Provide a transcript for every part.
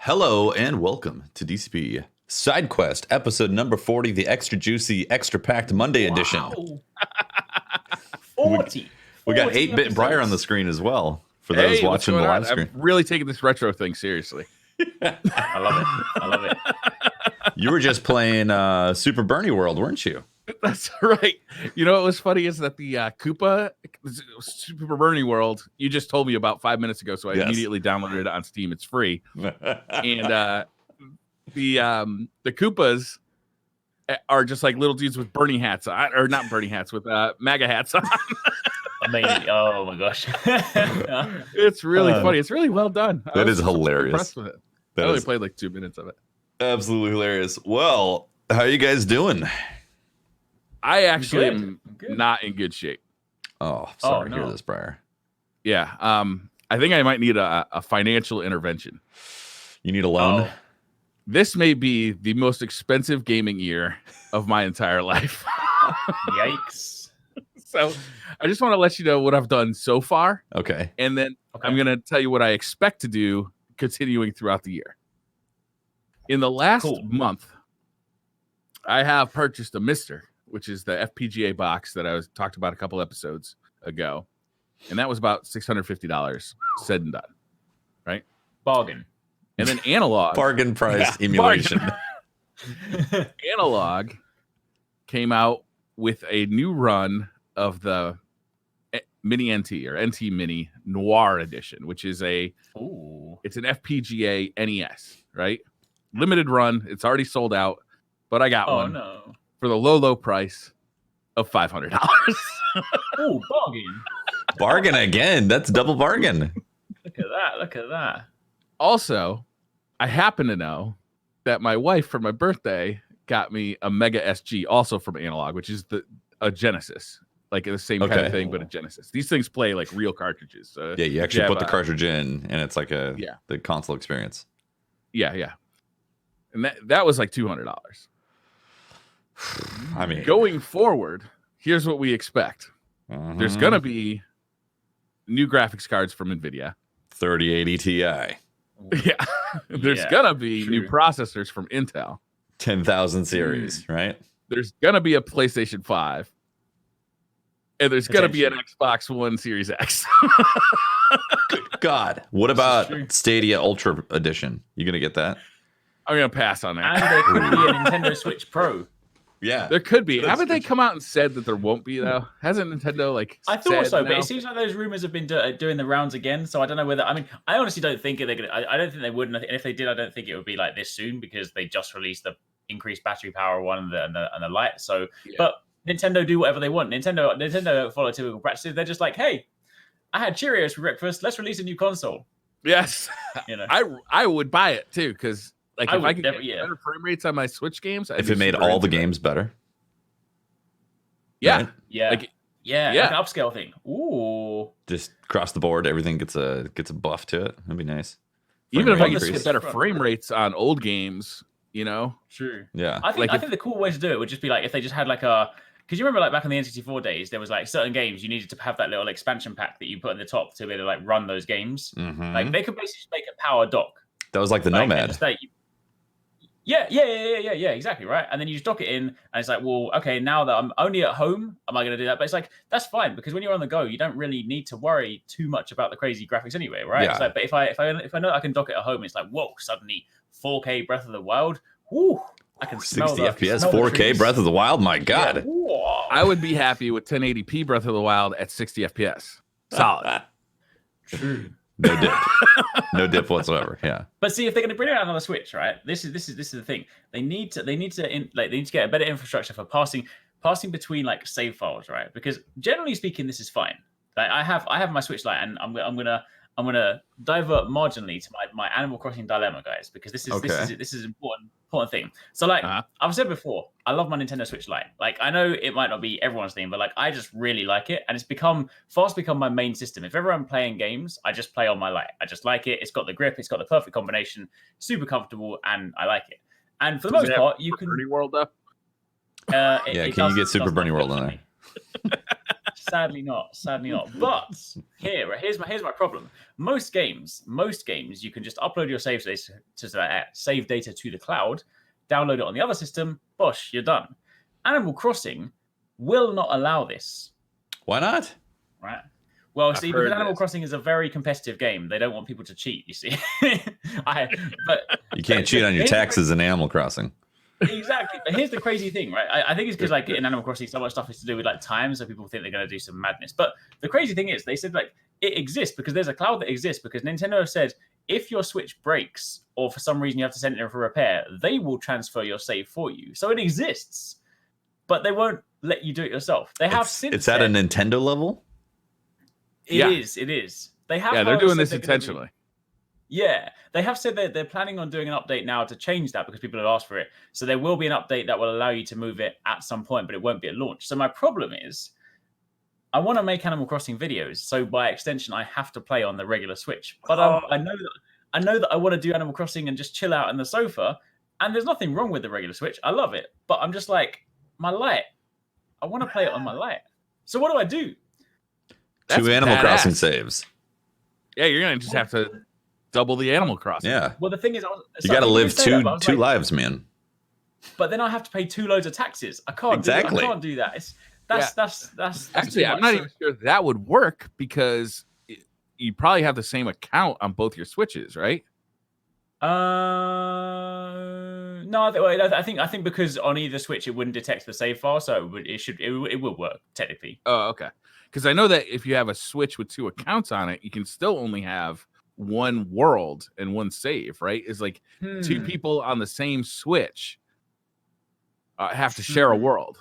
Hello and welcome to DCP SideQuest, episode number 40, the extra juicy, extra packed Monday edition. 40. We got 8-Bit Briar on the screen as well for those watching the live screen. I'm really taking this retro thing seriously. I love it. I love it. You were just playing Super Bernie World, weren't you? That's right. You know what was funny is that the Koopa Super Bernie World you just told me about 5 minutes ago, so I immediately downloaded it on Steam. It's free, and the Koopas are just like little dudes with Bernie hats on, or not Bernie hats, with MAGA hats on. Amazing! Oh my gosh, it's really funny. It's really well done. That is hilarious. Impressed with it. I only played like 2 minutes of it. Absolutely hilarious. Well, how are you guys doing? I actually am not in good shape. Oh, sorry to hear this, Briar. Yeah. I think I might need a financial intervention. You need a loan? Oh. This may be the most expensive gaming year of my entire life. Yikes. So I just want to let you know what I've done so far. Okay. And then I'm going to tell you what I expect to do continuing throughout the year. In the last month, I have purchased a Mister, which is the FPGA box that I talked about a couple episodes ago. And that was about $650 said and done. Right? Bargain. And then Analog. Bargain price emulation. Analog came out with a new run of the Mini NT or NT Mini Noir Edition, which is it's an FPGA NES, right? Limited run. It's already sold out, but I got one. No. For the low price of $500. Oh, bargain. Bargain again. That's double bargain. Look at that. Also, I happen to know that my wife, for my birthday, got me a Mega SG, also from Analog, which is a Genesis. Like the same kind of thing, but a Genesis. These things play like real cartridges. So yeah, you actually put the cartridge in, and it's like the console experience. Yeah. And that was like $200. I mean, going forward, here's what we expect. There's going to be new graphics cards from NVIDIA. 3080 Ti. Yeah. There's going to be new processors from Intel. 10,000 series, right? There's going to be a PlayStation 5. And there's going to be an Xbox One Series X. Good God. What about Stadia Ultra Edition? You going to get that? I'm going to pass on that. And there could be a Nintendo Switch Pro. Yeah, there could be. Haven't they come out and said that there won't be though? Hasn't Nintendo I thought so, but it seems like those rumors have been doing the rounds again. So I don't know whether. I mean, I honestly don't think they're gonna. I don't think they would. And if they did, I don't think it would be like this soon because they just released the increased battery power one and the light. So, but Nintendo do whatever they want. Nintendo follow typical practices. They're just like, hey, I had Cheerios for breakfast. Let's release a new console. Yes, I would buy it too because. Like if I could get better frame rates on my Switch games, if it made all the games better, yeah, right? like an upscale thing. Ooh, just across the board, everything gets a buff to it. That'd be nice. Even if I could get better frame rates on old games, you know, true. Yeah, I think the cool way to do it would just be like if they just had like because you remember like back in the N64 days, there was like certain games you needed to have that little expansion pack that you put in the top to be able to like run those games. Like they could basically just make a power dock. That was like the Nomad. Yeah, exactly, right. And then you just dock it in, and it's like, well, okay, now that I'm only at home, am I going to do that? But it's like that's fine because when you're on the go, you don't really need to worry too much about the crazy graphics anyway, right? Yeah. It's like, but if I know I can dock it at home, it's like, whoa, suddenly 4K Breath of the Wild, whoo, I can smell 60 FPS, 4K Breath of the Wild. My God, I would be happy with 1080p Breath of the Wild at 60 FPS. Solid. True. No dip whatsoever. Yeah. But see, if they're going to bring it out on the Switch, right? This is the thing. They need to get a better infrastructure for passing between like save files, right? Because generally speaking, this is fine. Like I have my Switch Lite, and I'm gonna divert marginally to my Animal Crossing dilemma, guys, because this is important thing. So like I've said before, I love my Nintendo Switch Lite. Like I know it might not be everyone's thing, but like I just really like it, and it's fast become my main system. If ever I'm playing games, I just play on my Lite. I just like it. It's got the grip. It's got the perfect combination. Super comfortable, and I like it. And for the most part, you can Bernie World up. Can you get Super Bernie World on there? Sadly not. But here's my problem. Most games, you can just upload your save data to the cloud, download it on the other system. Bosh, you're done. Animal Crossing will not allow this. Why not? Right. Well, see, because Animal Crossing is a very competitive game. They don't want people to cheat, you see. But you can't cheat on your taxes in Animal Crossing. Exactly. But here's the crazy thing, right? I think it's because like in Animal Crossing, so much stuff is to do with like time, so people think they're going to do some madness. But the crazy thing is, they said like it exists because there's a cloud that exists because Nintendo said if your Switch breaks or for some reason you have to send it in for repair, they will transfer your save for you. So it exists, but they won't let you do it yourself. They have since. It's at a Nintendo level. It is. They have. Yeah, they're doing this intentionally. Yeah, they have said that they're planning on doing an update now to change that because people have asked for it. So there will be an update that will allow you to move it at some point, but it won't be at launch. So my problem is, I want to make Animal Crossing videos, so by extension, I have to play on the regular Switch. But I know that I want to do Animal Crossing and just chill out on the sofa. And there's nothing wrong with the regular Switch. I love it, but I'm just like my Lite. I want to play it on my Lite. So what do I do? That's 2 Animal Crossing saves. Yeah, you're gonna just have to double the Animal Crossing. Yeah. Well, the thing is, you got to live two lives, man. But then I have to pay 2 loads of taxes. I can't do that. I can't do that. That's actually, I'm not even sure that would work because you probably have the same account on both your Switches, right? No, I think because on either Switch it wouldn't detect the save file, so it will work technically. Oh, okay. Because I know that if you have a Switch with 2 accounts on it, you can still only have 1 world and 1 save, right? It's like 2 people on the same Switch have to share a world.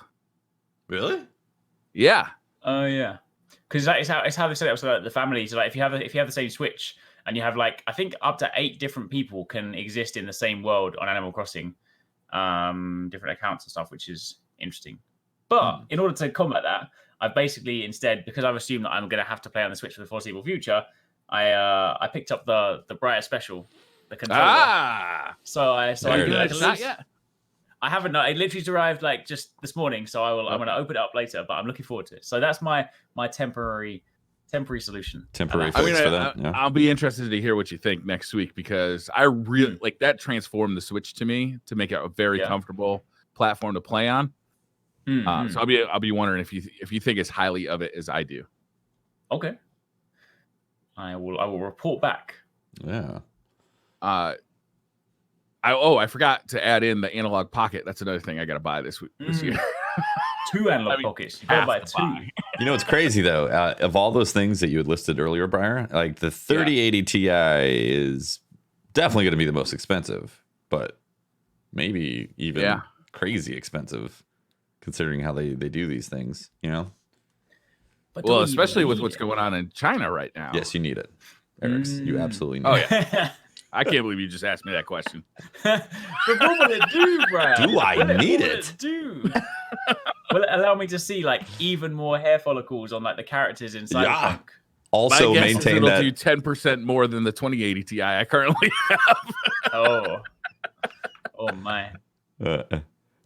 Really? Yeah. Oh yeah. Because it's how they set it up so that the family. So like if you have the same Switch and you have like I think up to 8 different people can exist in the same world on Animal Crossing, different accounts and stuff, which is interesting. But in order to combat that, I've basically instead, because I've assumed that I'm going to have to play on the Switch for the foreseeable future, I picked up the Brighter Special, the controller. So I not yet. I haven't. I literally arrived like just this morning, so I'm going to open it up later. But I'm looking forward to it. So that's my temporary solution. Temporary fix for that. Yeah. I'll be interested to hear what you think next week because I really like that transformed the Switch to me to make it a very comfortable platform to play on. So I'll be wondering if you think as highly of it as I do. Okay. I will report back. Yeah. I forgot to add in the analog pocket. That's another thing I got to buy this year. 2 analog pockets. You got to buy 2. You know what's crazy though? Of all those things that you had listed earlier, Briar, like the 3080 Ti is definitely going to be the most expensive, but maybe even crazy expensive. Considering how they do these things, you know? Well, especially with what's going on in China right now. Yes, you need it. Eric, you absolutely need it. Oh, yeah. I can't believe you just asked me that question. But what will it do, bro? Do I need it? What will it do? Will it allow me to see like even more hair follicles on like the characters in Cyberpunk? Yeah. Also maintain that. It'll do 10% more than the 2080 Ti I currently have. Oh my.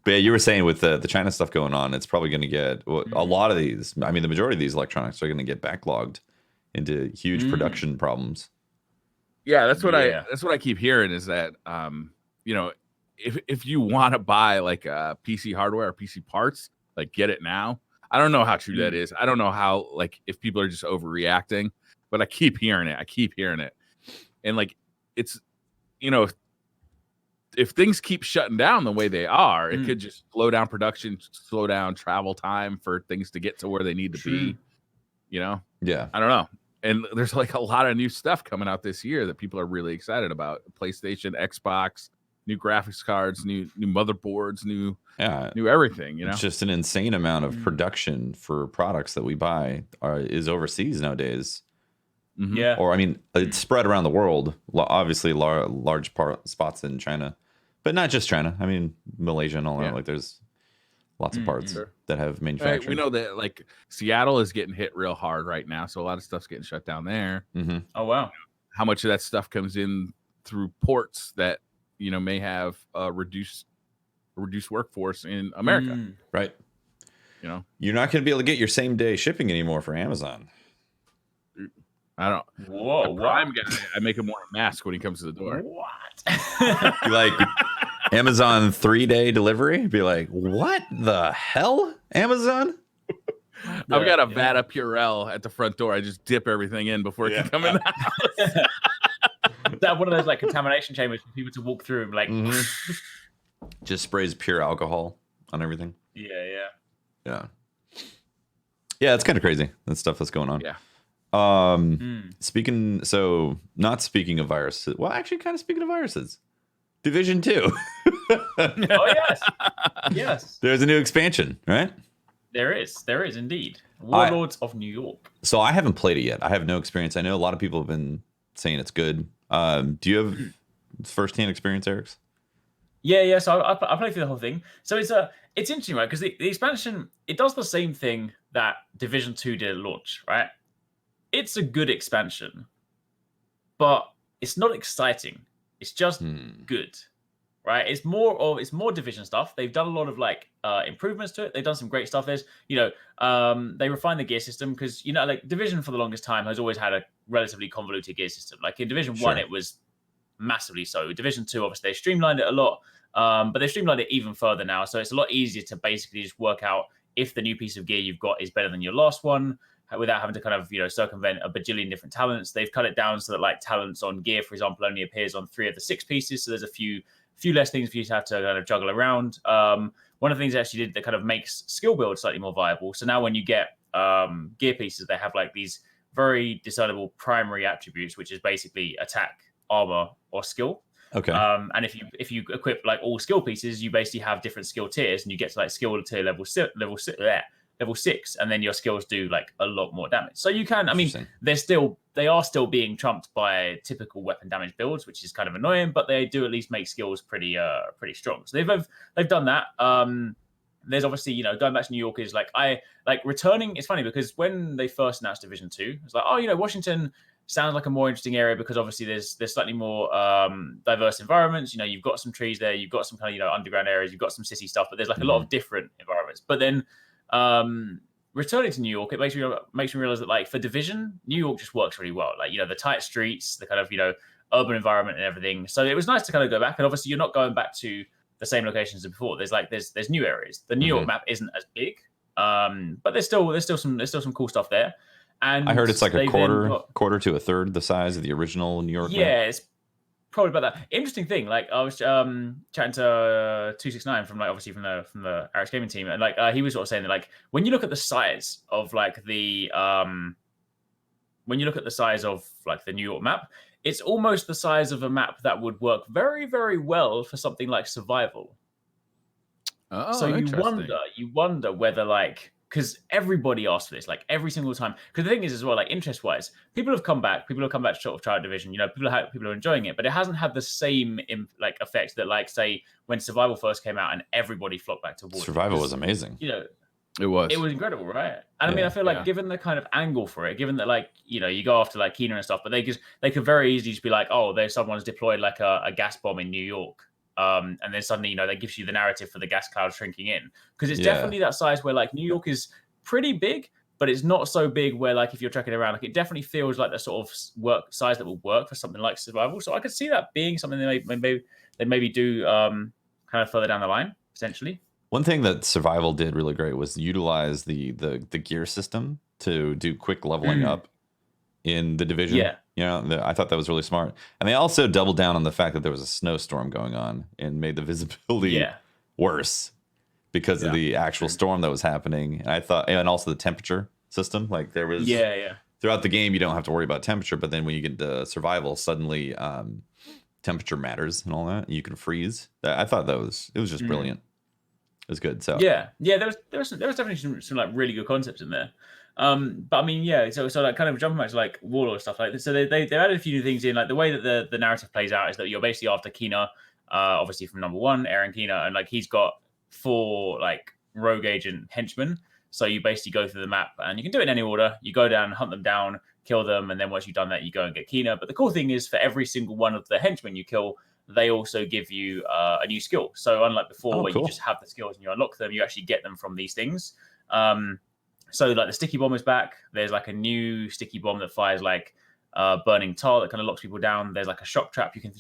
But yeah, you were saying with the China stuff going on, it's probably going to get a lot of these. I mean, the majority of these electronics are going to get backlogged into huge production problems. Yeah, that's what I keep hearing is that if you want to buy like PC hardware or PC parts, like get it now. I don't know how true that is. I don't know how like if people are just overreacting, but I keep hearing it. And like it's if things keep shutting down the way they are, it could just slow down production, slow down travel time for things to get to where they need to be. Yeah. I don't know. And there's like a lot of new stuff coming out this year that people are really excited about. PlayStation, Xbox, new graphics cards, new motherboards, new everything. You know, it's just an insane amount of production for products that we buy is overseas nowadays. Mm-hmm. Yeah. Or I mean, it's spread around the world. Obviously, large spots in China, but not just China. I mean, Malaysia and all that. Like, there's lots of parts that have manufacturing. Right, we know that like Seattle is getting hit real hard right now, so a lot of stuff's getting shut down there. Mm-hmm. Oh wow! How much of that stuff comes in through ports that may have a reduced workforce in America? Right. You know, you're not going to be able to get your same day shipping anymore for Amazon. I don't. Whoa, Prime guy, I make him wear a mask when he comes to the door. What? Be like Amazon 3-day delivery. Be like, what the hell, Amazon? I've got a vat of Purell at the front door. I just dip everything in before it can come in the house. That one of those like contamination chambers for people to walk through and like just sprays pure alcohol on everything. Yeah. It's kind of crazy, that stuff that's going on. Yeah. Not speaking of viruses. Well, actually, kind of speaking of viruses. Division 2. Oh yes. Yes. There's a new expansion, right? There is indeed. Warlords of New York. So I haven't played it yet. I have no experience. I know a lot of people have been saying it's good. Do you have first-hand experience, Eric's? Yeah. So I played through the whole thing. So it's interesting, right? Because the expansion, it does the same thing that Division 2 did at launch, right? It's a good expansion, but it's not exciting. It's just good, right? It's more Division stuff. They've done a lot of like improvements to it. They've done some great stuff. There's, they refined the gear system because, like Division for the longest time has always had a relatively convoluted gear system. Like in Division 1, it was massively so. Division 2, obviously, they streamlined it a lot, but they streamlined it even further now. So it's a lot easier to basically just work out if the new piece of gear you've got is better than your last one, without having to kind of, circumvent a bajillion different talents. They've cut it down so that like talents on gear, for example, only appears on 3 of the 6 pieces. So there's a few less things for you to have to kind of juggle around. One of the things they actually did that kind of makes skill build slightly more viable. So now when you get gear pieces, they have like these very discernible primary attributes, which is basically attack, armor, or skill. Okay. And if you equip like all skill pieces, you basically have different skill tiers, and you get to like skill tier level 6, and then your skills do like a lot more damage. So you can, I mean, they are still being trumped by typical weapon damage builds, which is kind of annoying, but they do at least make skills pretty strong. So they've done that. There's obviously, going back to New York is like returning. It's funny because when they first announced Division 2, it's like, Washington sounds like a more interesting area because obviously there's slightly more diverse environments. You've got some trees there, you've got some kind of underground areas, you've got some city stuff, but there's like a lot of different environments. But then returning to New York, it makes me realize that like for Division, New York just works really well. Like the tight streets, the kind of urban environment and everything. So it was nice to kind of go back, and obviously you're not going back to the same locations as before. There's new areas. The New York map isn't as big, but there's still some cool stuff there. And I heard it's like a quarter to a third the size of the original New York map. Yeah, it's probably about that. Interesting thing, like I was chatting to 269 from like obviously from the Eric's Gaming team, and like he was sort of saying that like when you look at the size of like the New York map, it's almost the size of a map that would work very, very well for something like survival. Oh, so you wonder whether like, because everybody asks for this, like every single time. Because the thing is as well, like interest-wise, people have come back to sort of try out Division. People are enjoying it, but it hasn't had the same like effect that like say when Survival first came out and everybody flocked back to War. Survival was amazing. It was incredible, right? And I mean, I feel like given the kind of angle for it, given that like you go after like Keener and stuff, but they could very easily just be like, oh, there's someone's deployed like a gas bomb in New York. And then suddenly, that gives you the narrative for the gas cloud shrinking in, because it's definitely that size where like New York is pretty big, but it's not so big where like if you're trekking around, like it definitely feels like the sort of size that will work for something like Survival. So I could see that being something they maybe do kind of further down the line potentially. One thing that Survival did really great was utilize the gear system to do quick leveling up in the Division. Yeah. I thought that was really smart. And they also doubled down on the fact that there was a snowstorm going on and made the visibility worse because of the actual storm that was happening. And I thought, and also the temperature system, like there was throughout the game, you don't have to worry about temperature, but then when you get to Survival, suddenly temperature matters and all that. You can freeze. I thought it was just brilliant. It was good. So there was definitely some like really good concepts in there. But I mean, so like kind of jumping back to like Warlord stuff, like so they added a few new things in, like the way that the narrative plays out is that you're basically after Keener, obviously from number 1, Aaron Keener, and like he's got 4 like rogue agent henchmen. So you basically go through the map and you can do it in any order. You go down, hunt them down, kill them, and then once you've done that, you go and get Keener. But the cool thing is for every single one of the henchmen you kill, they also give you a new skill. So unlike before, where you just have the skills and you unlock them, you actually get them from these things. So like the sticky bomb is back. There's like a new sticky bomb that fires like burning tar that kind of locks people down. There's like a shock trap you can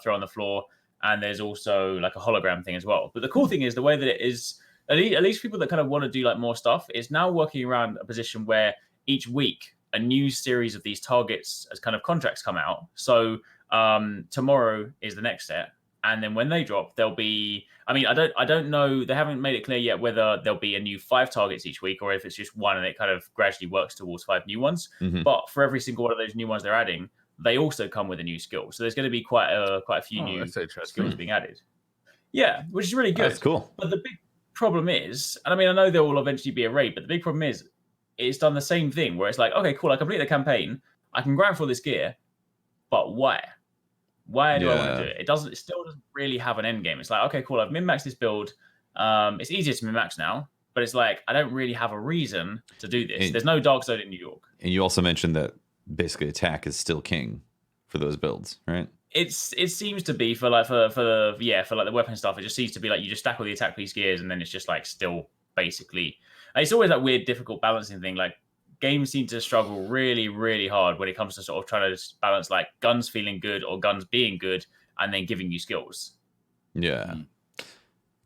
throw on the floor, and there's also like a hologram thing as well. But the cool thing is the way that it is, at least people that kind of want to do like more stuff, is now working around a position where each week a new series of these targets as kind of contracts come out. So tomorrow is the next set. And then when they drop, there'll be, I mean, I don't know. They haven't made it clear yet whether there'll be a new 5 targets each week or if it's just one and it kind of gradually works towards 5 new ones. Mm-hmm. But for every single one of those new ones they're adding, they also come with a new skill. So there's going to be quite a few new skills being added. Yeah, which is really good. That's cool. But the big problem is, and I mean, I know there will eventually be a raid, but the big problem is it's done the same thing where it's like, okay, cool, I complete the campaign, I can grind for all this gear, but why? Why do I want to do it? It still doesn't really have an end game. It's like, okay, cool, I've min-maxed this build. It's easier to min-max now, but it's like, I don't really have a reason to do this. There's no Dark Zone in New York. And you also mentioned that basically attack is still king for those builds, right? It seems to be for like the weapon stuff. It just seems to be like you just stack all the attack piece gears, and then it's just like still basically. It's always that weird, difficult balancing thing. Like games seem to struggle really, really hard when it comes to sort of trying to balance like guns feeling good or guns being good, and then giving you skills. Yeah,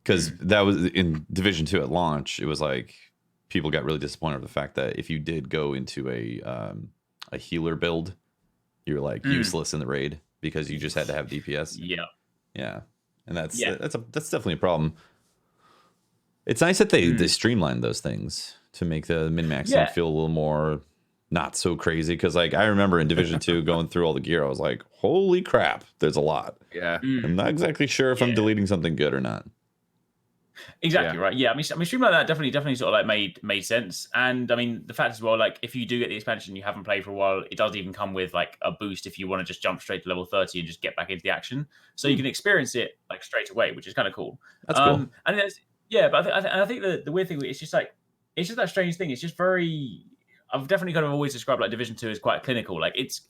because that was in Division 2 at launch. It was like people got really disappointed with the fact that if you did go into a healer build, you're like useless in the raid because you just had to have DPS. Yeah, and that's definitely a problem. It's nice that they streamlined those things to make the min-maxing feel a little more not so crazy. Because like I remember in Division 2 going through all the gear, I was like, holy crap, there's a lot. Yeah, I'm not exactly sure if I'm deleting something good or not. Exactly right. Yeah, I mean, stream like that definitely sort of like made sense. And I mean, the fact as well, like if you do get the expansion, you haven't played for a while, it does even come with like a boost if you want to just jump straight to level 30 and just get back into the action. So you can experience it like straight away, which is kind of cool. That's cool. And there's but I think the weird thing is it's just that strange thing. It's just very. I've definitely kind of always described like Division 2 as quite clinical. Like it's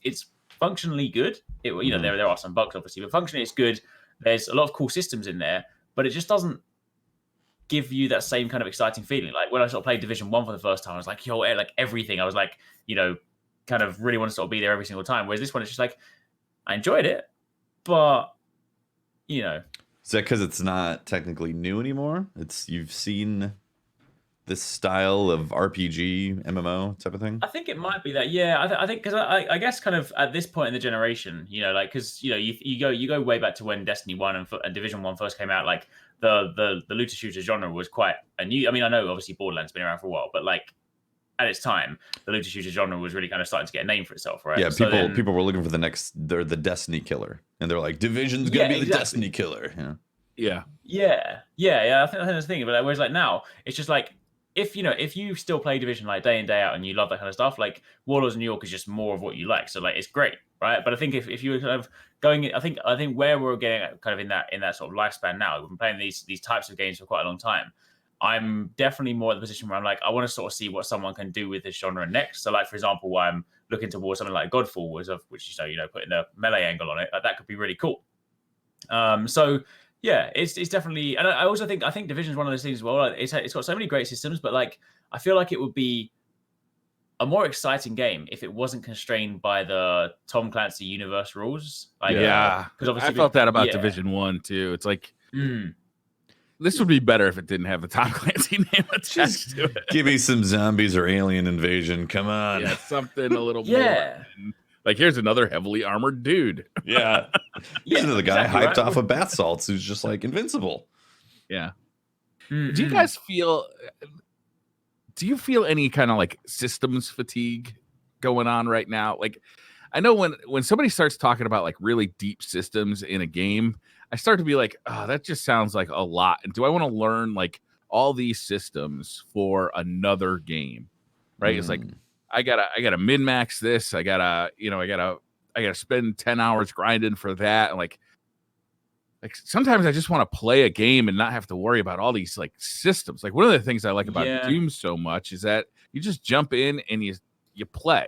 functionally good. There are some bugs obviously, but functionally it's good. There's a lot of cool systems in there, but it just doesn't give you that same kind of exciting feeling. Like when I sort of played Division 1 for the first time, I was like, yo, like everything. I was like, kind of really want to sort of be there every single time. Whereas this one, it's just like, I enjoyed it, but, Is that because it's not technically new anymore? You've seen this style of RPG, MMO type of thing? I think it might be that. Yeah, I think because I guess kind of at this point in the generation, because, you go way back to when Destiny 1 and Division 1 first came out, like, the looter shooter genre was quite a new. I mean, I know obviously Borderlands has been around for a while, but like at its time, the looter shooter genre was really kind of starting to get a name for itself, right? Yeah, people were looking for they're the Destiny killer, and they're like, Division's gonna be the Destiny killer. Yeah. I think that's the thing. But whereas like now, it's just like if you still play Division like day in day out and you love that kind of stuff, like Warlords of New York is just more of what you like. So like it's great, right? But I think if you were kind of going, I think where we're getting at kind of in that sort of lifespan now, we've been playing these types of games for quite a long time. I'm definitely more at the position where I'm like, I want to sort of see what someone can do with this genre next. So like for example, why I'm looking towards something like Godfall, which putting the melee angle on it, like, that could be really cool. So yeah, it's definitely, and I also think Division is one of those things as well. Like, it's got so many great systems, but like I feel like it would be a more exciting game if it wasn't constrained by the Tom Clancy universe rules. Like, because obviously I felt that about Division 1 too. It's like this would be better if it didn't have the Tom Clancy name attached to it. Give me some zombies or alien invasion. Come on, something a little more. Like, here's another heavily armored dude. Yeah. Here's another guy hyped off of bath salts who's just like invincible. Yeah. Mm-hmm. Do you feel any kind of like systems fatigue going on right now? Like, I know when somebody starts talking about like really deep systems in a game, I start to be like, oh, that just sounds like a lot. And do I want to learn like all these systems for another game? Right. It's like, I gotta min-max this. I gotta spend 10 hours grinding for that. And like sometimes I just want to play a game and not have to worry about all these like systems. Like one of the things I like about Doom so much is that you just jump in and you play.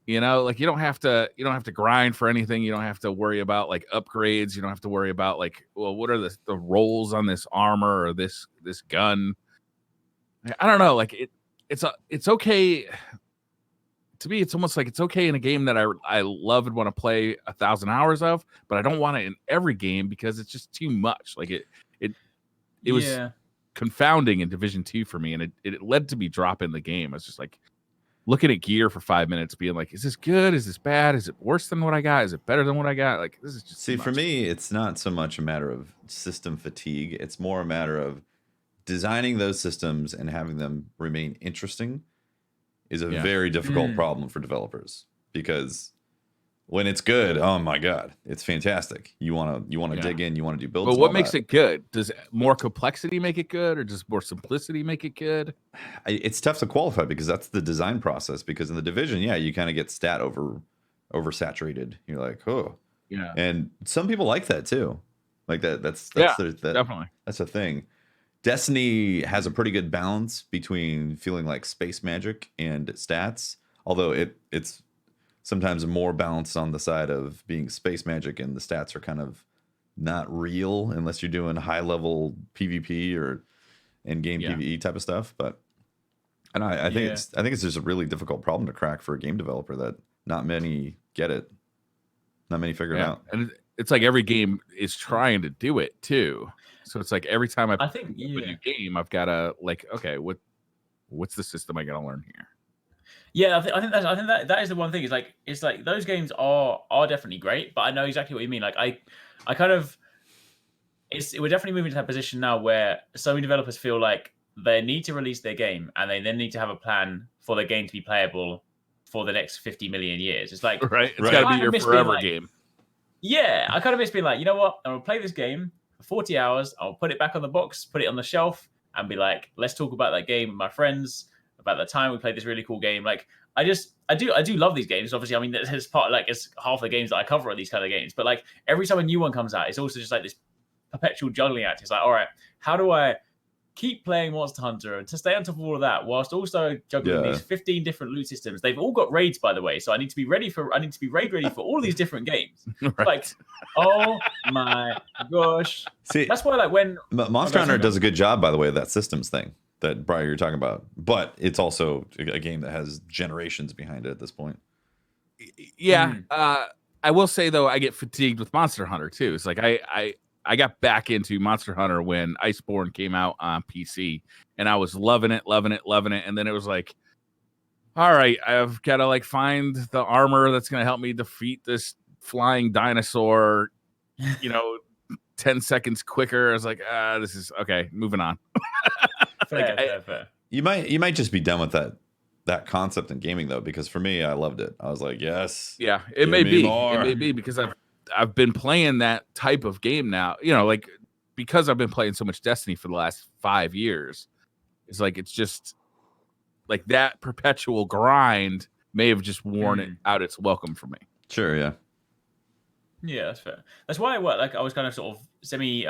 Like you don't have to grind for anything. You don't have to worry about like upgrades. You don't have to worry about like, well, what are the rolls on this armor or this gun? I don't know, like it's okay. To me, it's almost like it's okay in a game that I love and want to play 1,000 hours of, but I don't want it in every game because it's just too much. Like it was confounding in Division 2 for me, and it led to me dropping the game. I was just like looking at gear for 5 minutes, being like, is this good? Is this bad? Is it worse than what I got? Is it better than what I got? Like, this is just for me, it's not so much a matter of system fatigue. It's more a matter of designing those systems and having them remain interesting is a very difficult problem for developers, because when it's good, oh my god, it's fantastic. You want to dig in, you want to do builds. But what makes it good? Does more complexity make it good, or does more simplicity make it good? It's tough to qualify because that's the design process. Because in the Division, you kind of get stat oversaturated. You're like, oh, yeah. And some people like that too. Like that's definitely that's a thing. Destiny has a pretty good balance between feeling like space magic and stats, although it's sometimes more balanced on the side of being space magic, and the stats are kind of not real unless you're doing high level PvP or end game PvE type of stuff. But I think it's just a really difficult problem to crack for a game developer that not many get it, not many figure it out. And it's like every game is trying to do it too. So it's like every time I think a new game, I've got to like, okay, what's the system I got to learn here? Yeah, I think that is the one thing. It's like those games are definitely great, but I know exactly what you mean. Like I kind of we're definitely moving to that position now where so many developers feel like they need to release their game and they then need to have a plan for the game to be playable for the next 50 million years. It's like it's got to be your forever game. Yeah, I kind of miss being like, you know what? I'm gonna play this game for 40 hours. I'll put it back on the box, put it on the shelf, and be like, let's talk about that game with my friends. About the time we played this really cool game. Like I do love these games. Obviously, I mean, it's part like it's half the games that I cover are these kind of games. But like every time a new one comes out, it's also just like this perpetual juggling act. It's like, all right, how do I keep playing Monster Hunter and to stay on top of all of that whilst also juggling these 15 different loot systems? They've all got raids, by the way, so I need to be raid ready for all these different games. Like, oh my gosh! See, that's why like when Monster Hunter does a good job, by the way, of that systems thing that Brian you're talking about, but it's also a game that has generations behind it at this point. I will say though, I get fatigued with Monster Hunter too. It's like I got back into Monster Hunter when Iceborne came out on PC, and I was loving it, and then it was like, all right, I've got to like find the armor that's going to help me defeat this flying dinosaur, 10 seconds quicker. I was like, this is okay, moving on. Fair. You might just be done with that concept in gaming though, because for me, I loved it. I was like, yes. Yeah, it may be because I've been playing that type of game now, like because I've been playing so much Destiny for the last 5 years. It's like it's just like that perpetual grind may have just worn it out its welcome for me. Sure, yeah. Yeah, that's fair. That's why I was kind of sort of semi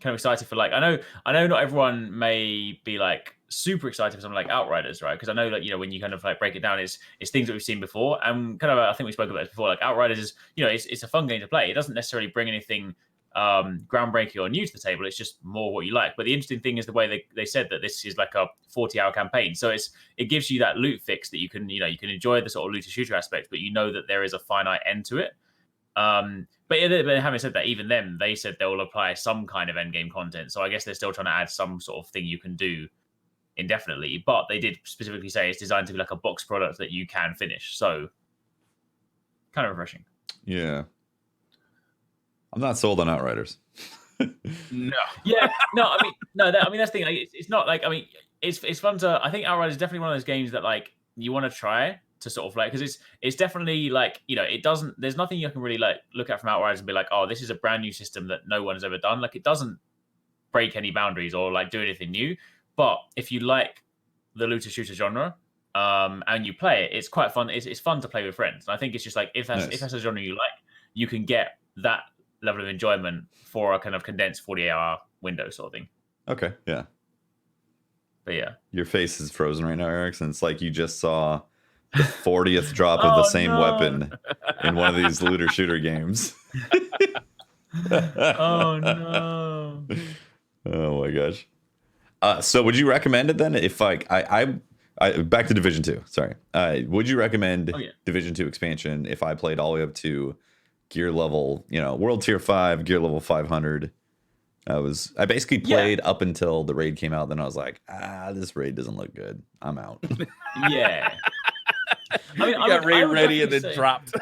kind of excited for like I know not everyone may be like super excited for something like Outriders, right? Because I know like when you kind of like break it down, it's things that we've seen before, and kind of I think we spoke about this before. Like Outriders is it's a fun game to play. It doesn't necessarily bring anything groundbreaking or new to the table. It's just more what you like. But the interesting thing is the way they said that this is like a 40-hour campaign, so it gives you that loot fix that you can enjoy the sort of looter shooter aspect, but that there is a finite end to it. But having said that, even them, they said they will apply some kind of end game content. So I guess they're still trying to add some sort of thing you can do indefinitely. But they did specifically say it's designed to be like a box product that you can finish. So kind of refreshing. Yeah. I'm not sold on Outriders. No. Yeah. No. I mean, that's the thing. Like, it's not like it's fun to. I think Outriders is definitely one of those games that like you want to try to sort of like because it's definitely like it doesn't. There's nothing you can really like look at from Outriders and be like, oh, this is a brand new system that no one has ever done. Like it doesn't break any boundaries or like do anything new. But if you like the looter shooter genre, and you play it, it's quite fun. It's fun to play with friends. And I think it's just like if that's a genre you like, you can get that level of enjoyment for a kind of condensed 48-hour window sort of thing. Okay, yeah. But yeah, your face is frozen right now, Eric, and it's like you just saw the 40th drop of the same weapon in one of these looter shooter games. Oh no! Oh my gosh. So would you recommend it then? If like I back to Division 2. Sorry. Would you recommend Division 2 expansion if I played all the way up to gear level, World Tier 5, gear level 500? I basically played up until the raid came out. Then I was like, this raid doesn't look good. I'm out. Yeah. I mean, I got raid ready and then dropped.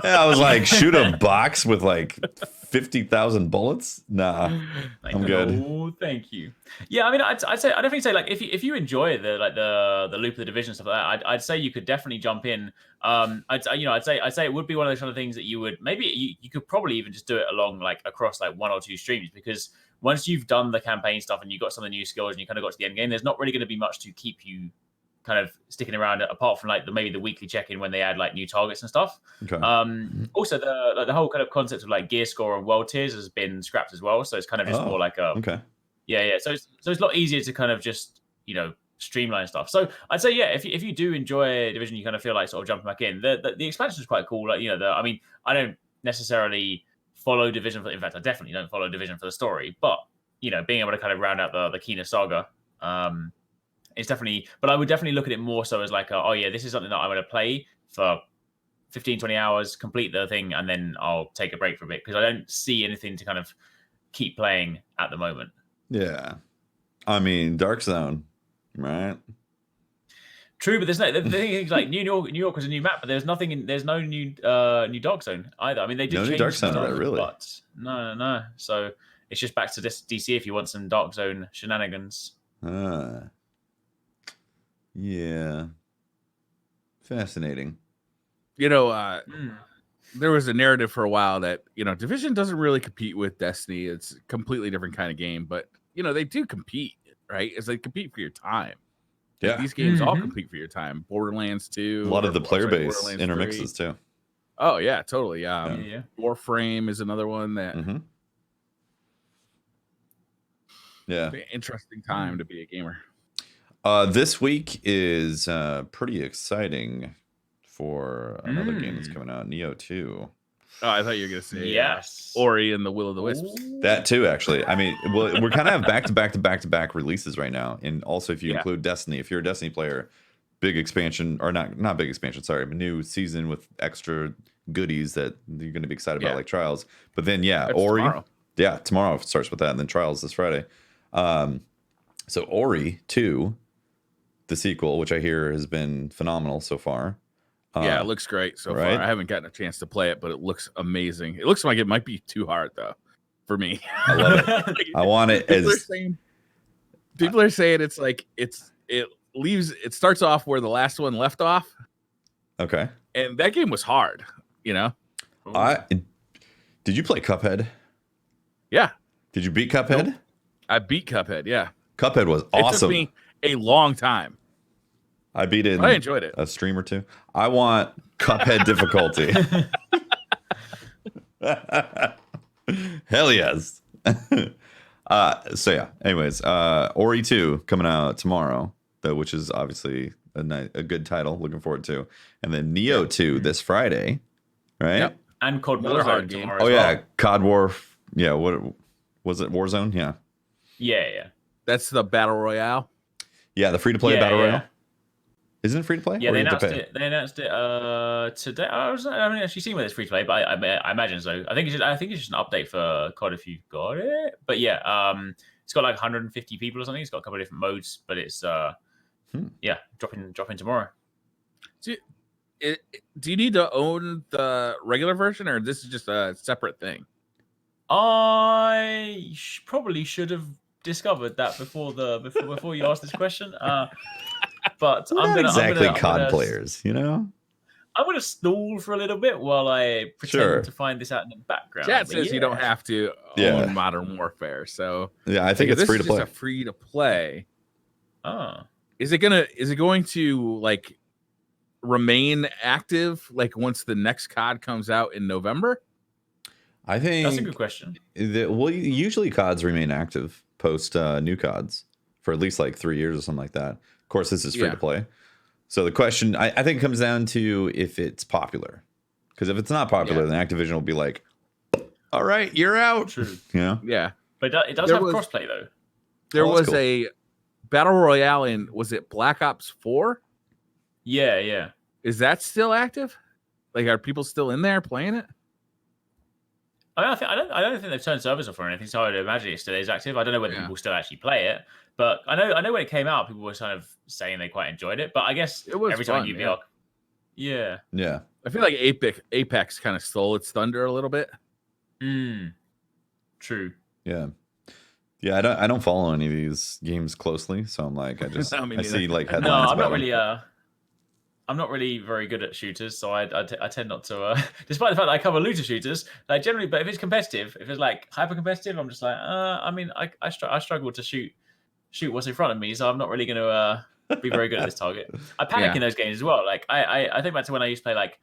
Yeah, I was like, shoot a box with like 50,000 bullets. Nah, I'm good. Oh, thank you. Yeah, I mean, I'd definitely say like if you enjoy the loop of the division stuff like that, I'd say you could definitely jump in. I'd say it would be one of those kind of things that you would maybe you could probably even just do it along like across like 1 or 2 streams, because once you've done the campaign stuff and you've got some of the new skills and you kind of got to the end game, there's not really going to be much to keep you kind of sticking around apart from like maybe the weekly check-in when they add like new targets and stuff. Okay. Also the whole kind of concept of like gear score and world tiers has been scrapped as well, so it's kind of just more like okay. Yeah. So it's a lot easier to kind of just streamline stuff. So I'd say if you do enjoy Division, you kind of feel like sort of jumping back in. The expansion is quite cool. Like I mean, I don't necessarily follow Division in fact, I definitely don't follow Division for the story, but being able to kind of round out the Kina saga. It's definitely, but I would definitely look at it more so as like, this is something that I'm going to play for 15, 20 hours, complete the thing, and then I'll take a break for a bit, because I don't see anything to kind of keep playing at the moment. Yeah. I mean, Dark Zone, right? True, but there's no, the thing is like New York was a new map, but there's no new Dark Zone either. I mean, they did change new Dark Zone, right? Really? But no. So it's just back to this DC if you want some Dark Zone shenanigans. Yeah. Fascinating. There was a narrative for a while that, Division doesn't really compete with Destiny. It's a completely different kind of game, but, they do compete, right? It's they compete for your time. Yeah. These games all compete for your time. Borderlands 2. A lot of the player base intermixes too. Oh, yeah, totally. Warframe is another one that... Yeah. It's an interesting time to be a gamer. This week is pretty exciting for another game that's coming out, Neo 2. Oh, I thought you were going to say yes, Ori and the Will of the Wisps. That too, actually. I mean, we're kind of have back-to-back releases right now, and also if you include Destiny, if you're a Destiny player, big expansion, or not big expansion, sorry, but new season with extra goodies that you're going to be excited about, like Trials. But then Ori, tomorrow starts with that, and then Trials this Friday. So Ori 2. The sequel, which I hear has been phenomenal so far. It looks great so far. I haven't gotten a chance to play it, but it looks amazing. It looks like it might be too hard though for me. I love it. I want it. People are saying it's like it starts off where the last one left off. Okay. And that game was hard. Did you play Cuphead? Yeah. Did you beat Cuphead? Nope. I beat Cuphead. Yeah. Cuphead was awesome. It took me a long time. I beat it. I enjoyed it. A stream or two. I want Cuphead difficulty. Hell yes. Anyways, Ori 2 coming out tomorrow, which is obviously a good title. Looking forward to. And then Neo 2 this Friday, right? Yep. And COD Warzone tomorrow. Oh yeah, COD War. Yeah, what was it? Warzone? Yeah. Yeah. That's the battle royale. Yeah, the free-to-play battle royale. Isn't it free-to-play? Yeah, they announced it today. I haven't actually seen whether it's free-to-play, but I imagine so. I think it's just an update for COD if you've got it. But yeah, it's got like 150 people or something. It's got a couple of different modes, but it's dropping tomorrow. Do you need to own the regular version, or this is just a separate thing? I probably should have discovered that before you asked this question. But I'm gonna COD players, I'm gonna stall for a little bit while I pretend to find this out in the background. Chat says you don't have to own Modern Warfare, so I think it's free to play. This is free to play. Oh, is it going to like remain active like once the next COD comes out in November? I think that's a good question. Usually CODs remain active post new CODs for at least like 3 years or something like that. Of course, this is free to play. So the question, I think, comes down to if it's popular. Because if it's not popular, then Activision will be like, all right, you're out. True. Yeah. But it does have crossplay, though. There was cool. Battle Royale in, was it Black Ops 4? Yeah. Is that still active? Like, are people still in there playing it? I don't think they've turned servers off or anything, so I would imagine it still is active. I don't know whether people still actually play it, but I know when it came out, people were kind of saying they quite enjoyed it. But I guess it was every fun, time you VR, yeah. I feel like Apex kind of stole its thunder a little bit. True. Yeah. I don't follow any of these games closely, so I'm like, I see like headlines. I'm not really very good at shooters, so I tend not to. Despite the fact that I cover looter shooters, like generally, but if it's competitive, if it's like hyper competitive, I'm just like, I mean, I struggle to shoot what's in front of me, so I'm not really going to be very good at this target. I panic in those games as well. Like I think back to when I used to play like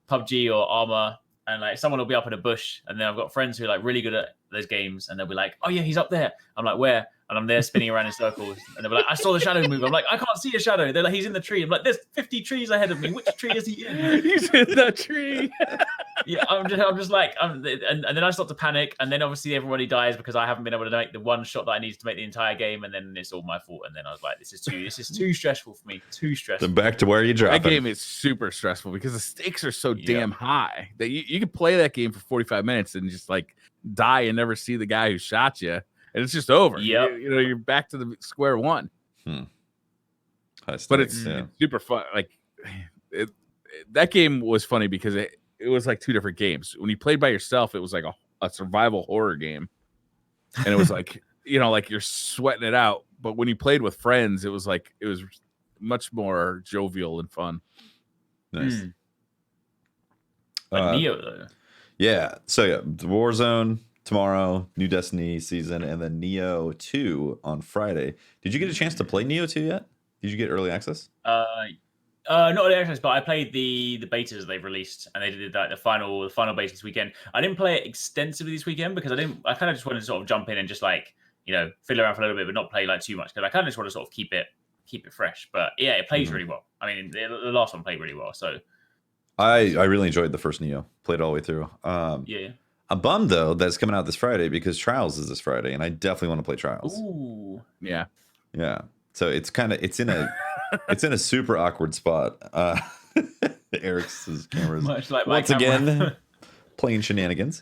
PUBG or Arma, and like someone will be up in a bush, and then I've got friends who are like really good at those games, and they'll be like, "Oh yeah, he's up there." I'm like, "Where?" And I'm there spinning around in circles, and they'll be like, "I saw the shadow move." I'm like, "I can't see a shadow." They're like, "He's in the tree." I'm like, "There's 50 trees ahead of me. Which tree is he in?" He's in the tree. Yeah, I'm just like, and then I start to panic, and then obviously everybody dies because I haven't been able to make the one shot that I needed to make the entire game, and then it's all my fault. And then I was like, "This is too stressful for me. Too stressful." Then back to where you drop. That game is super stressful because the stakes are so damn high that you can play that game for 45 minutes and just like die and never see the guy who shot you. And it's just over. Yep. You're back to the square one. But it's super fun. Like that game was funny because it was like two different games. When you played by yourself, it was like a survival horror game, and it was like like you're sweating it out. But when you played with friends, it was much more jovial and fun. Nice. Neo though. Yeah. So the Warzone tomorrow, new Destiny season, and then Neo 2 on Friday. Did you get a chance to play Neo 2 yet? Did you get early access? Not early access, but I played the betas they've released, and they did like the final beta this weekend. I didn't play it extensively this weekend because I kind of just wanted to sort of jump in and just like fiddle around for a little bit, but not play like too much because I kind of just want to sort of keep it fresh. But yeah, it plays really well. I mean, the last one played really well. So I really enjoyed the first Neo. Played it all the way through. Yeah. I'm bummed though that's coming out this Friday because Trials is this Friday, and I definitely want to play Trials. Ooh. Yeah. So it's in a super awkward spot. Eric's cameras much like once again playing shenanigans.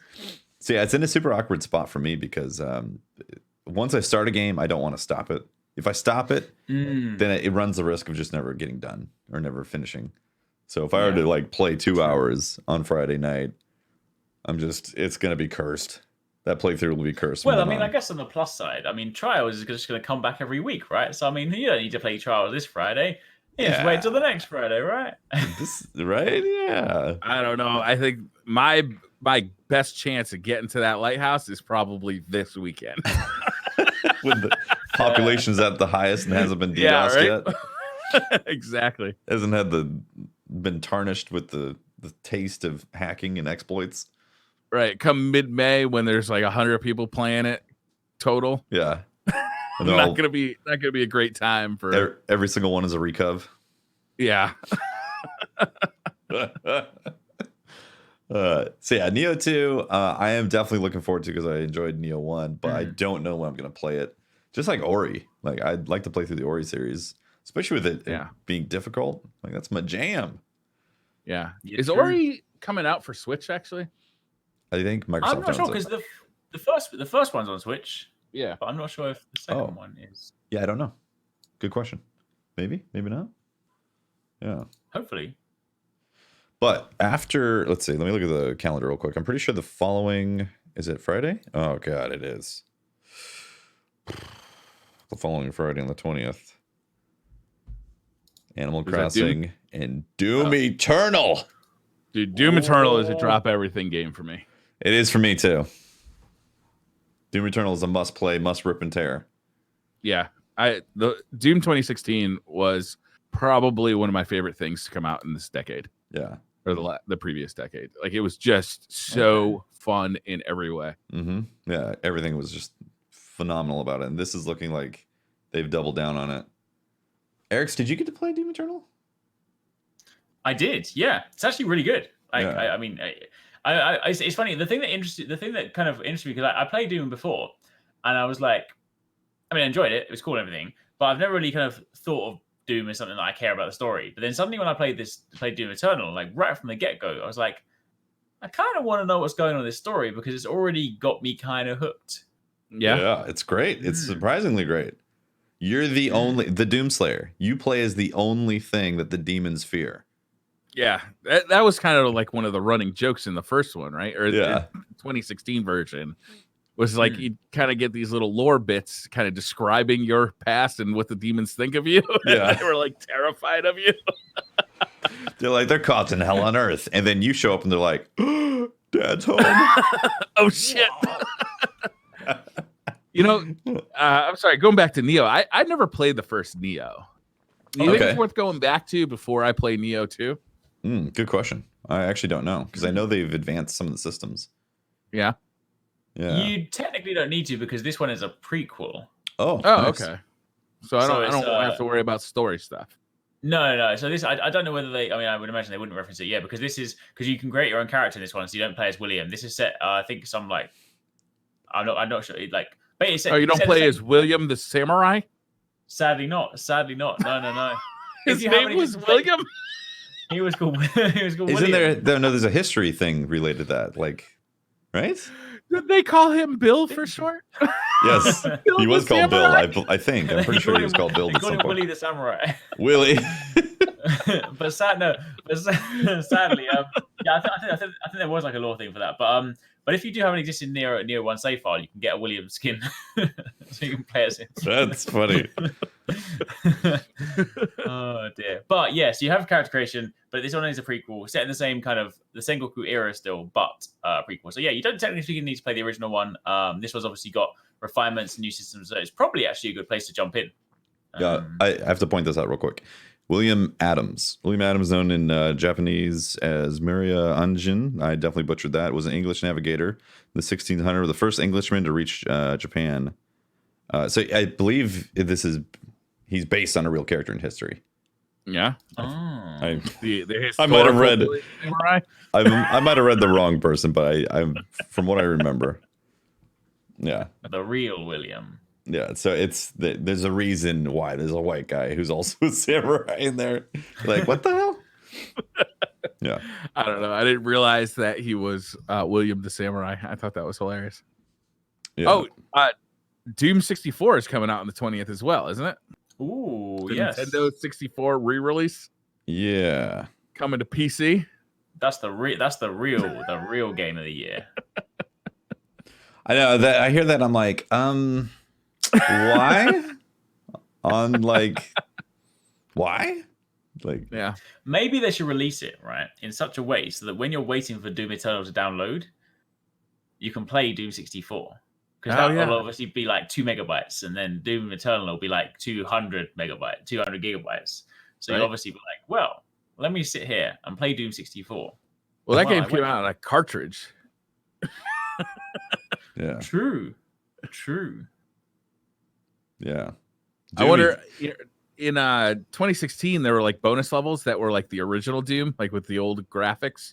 So yeah, it's in a super awkward spot for me because once I start a game, I don't want to stop it. If I stop it, then it runs the risk of just never getting done or never finishing. So if I were to like play 2 hours on Friday night, it's going to be cursed. That playthrough will be cursed. Well, I mean, I guess on the plus side, I mean, Trials is just going to come back every week, right? So, I mean, you don't need to play Trials this Friday. You just wait till the next Friday, right? Right? Yeah. I don't know. I think my best chance of getting to that lighthouse is probably this weekend. When the population's at the highest and hasn't been DDoSed yet. Exactly. Hasn't been tarnished with the taste of hacking and exploits. Right. Come mid-May when there's like 100 people playing it total. Yeah. And not gonna be a great time for every single one is a recov. Yeah. So yeah, Neo 2, I am definitely looking forward to because I enjoyed Neo 1, but I don't know when I'm gonna play it. Just like Ori. Like I'd like to play through the Ori series, especially with it being difficult. Like that's my jam. Yeah. Is Ori coming out for Switch actually? I think Microsoft. I'm not sure because the first one's on Switch. Yeah, but I'm not sure if the second one is. Yeah, I don't know. Good question. Maybe not. Yeah. Hopefully. But after, let's see. Let me look at the calendar real quick. I'm pretty sure the following is it Friday? Oh God, it is. The following Friday on the 20th. Animal Crossing and Doom Eternal. Dude, Doom Eternal is a drop everything game for me. It is for me too. Doom Eternal is a must play, must rip and tear. Yeah. The Doom 2016 was probably one of my favorite things to come out in this decade. Yeah. Or the previous decade. Like it was just so fun in every way. Mm-hmm. Yeah. Everything was just phenomenal about it. And this is looking like they've doubled down on it. Eric, did you get to play Doom Eternal? I did. Yeah. It's actually really good. I mean, it's funny. The thing that kind of interested me because I played Doom before, and I was like, I mean, I enjoyed it. It was cool and everything. but I've never really kind of thought of Doom as something that I care about the story. But then suddenly when I played Doom Eternal, like right from the get-go, I was like, I kind of want to know what's going on in this story because it's already got me kind of hooked. Yeah, it's great. It's surprisingly great. You're the Doomslayer. You play as the only thing that the demons fear. Yeah, that was kind of like one of the running jokes in the first one, right? Or the 2016 version was like you kind of get these little lore bits kind of describing your past and what the demons think of you. Yeah. They were like terrified of you. They're like, they're caught in hell on earth. And then you show up and they're like, oh, Dad's home. Oh, shit. I'm sorry, going back to Neo, I never played the first Neo. Do you think it's worth going back to before I play Neo 2? Good question. I actually don't know because I know they've advanced some of the systems. Yeah. You technically don't need to because this one is a prequel. Oh, nice. Okay. So I don't have to worry about story stuff. No. So this, I don't know whether they. I mean, I would imagine they wouldn't reference it yet because this is because you can create your own character in this one, so you don't play as William. This is set. I think some like. I'm not sure. Like, but it's set, you don't play as William the Samurai? Sadly not. No. His name was William. He was called. Isn't William. No, there's a history thing related to that, like, right? Did they call him Bill for short? Yes, he was called Samurai? Bill. I think. I'm pretty sure he was called Bill. They called him Willie the Samurai. Willie. But sadly, I think there was like a lore thing for that. But if you do have an existing Neo 1 save file, you can get a William skin, so you can play as him. That's funny. Oh dear. But yes, you have character creation, but this one is a prequel set in the same kind of the Sengoku era still, but prequel. So yeah, you don't technically need to play the original one. This one's obviously got refinements and new systems, so it's probably actually a good place to jump in. I have to point this out real quick. William Adams, known in Japanese as Miria Anjin. I definitely butchered that. Was an English navigator in the 1600s, the first Englishman to reach Japan. So I believe he's based on a real character in history. Yeah. I might have read. I might have read the wrong person, but I'm from what I remember. Yeah. The real William. Yeah, so there's a reason why there's a white guy who's also a samurai in there. Like, what the hell? Yeah, I don't know. I didn't realize that he was William the Samurai. I thought that was hilarious. Yeah. Oh, Doom 64 is coming out on the 20th as well, isn't it? Ooh, the yes. Nintendo 64 re-release. Yeah, coming to PC. That's the real game of the year. I know that. I hear that. I'm like, why? Why? Like, yeah. Maybe they should release it, right, in such a way so that when you're waiting for Doom Eternal to download, you can play Doom 64. Because that will obviously be like 2 megabytes, and then Doom Eternal will be like 200 gigabytes. So you'll obviously be like, well, let me sit here and play Doom 64. Well, that game came out on a cartridge. Yeah. True. Yeah. I wonder, in 2016, there were like bonus levels that were like the original Doom, like with the old graphics.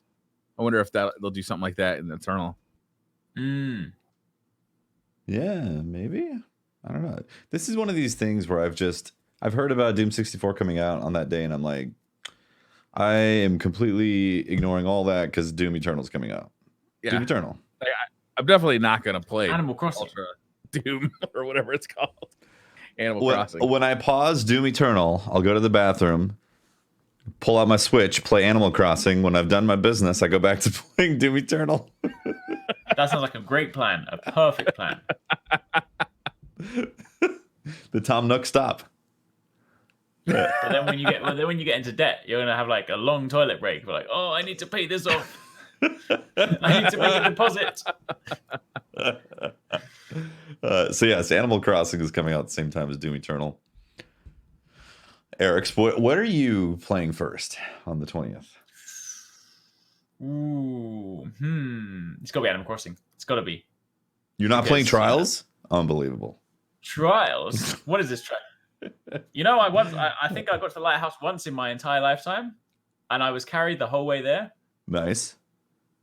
I wonder if they'll do something like that in Eternal. Yeah, maybe. I don't know. This is one of these things where I've heard about Doom 64 coming out on that day, and I'm like, I am completely ignoring all that because Doom Eternal is coming out. Yeah. Doom Eternal. I'm definitely not going to play Animal Crossing. Ultra Doom or whatever it's called. Animal Crossing. When I pause Doom Eternal, I'll go to the bathroom, pull out my Switch, play Animal Crossing. When I've done my business, I go back to playing Doom Eternal. That sounds like a great plan, a perfect plan. The Tom Nook stop. But then when you get into debt, you're gonna have like a long toilet break. We're like, oh, I need to pay this off. I need to make a deposit. So yes, Animal Crossing is coming out at the same time as Doom Eternal. Eric, what are you playing first on the 20th? Ooh, it's gotta be Animal Crossing. It's gotta be. You're not playing Trials? Unbelievable. Trials? What is this? I think I got to the lighthouse once in my entire lifetime, and I was carried the whole way there. Nice.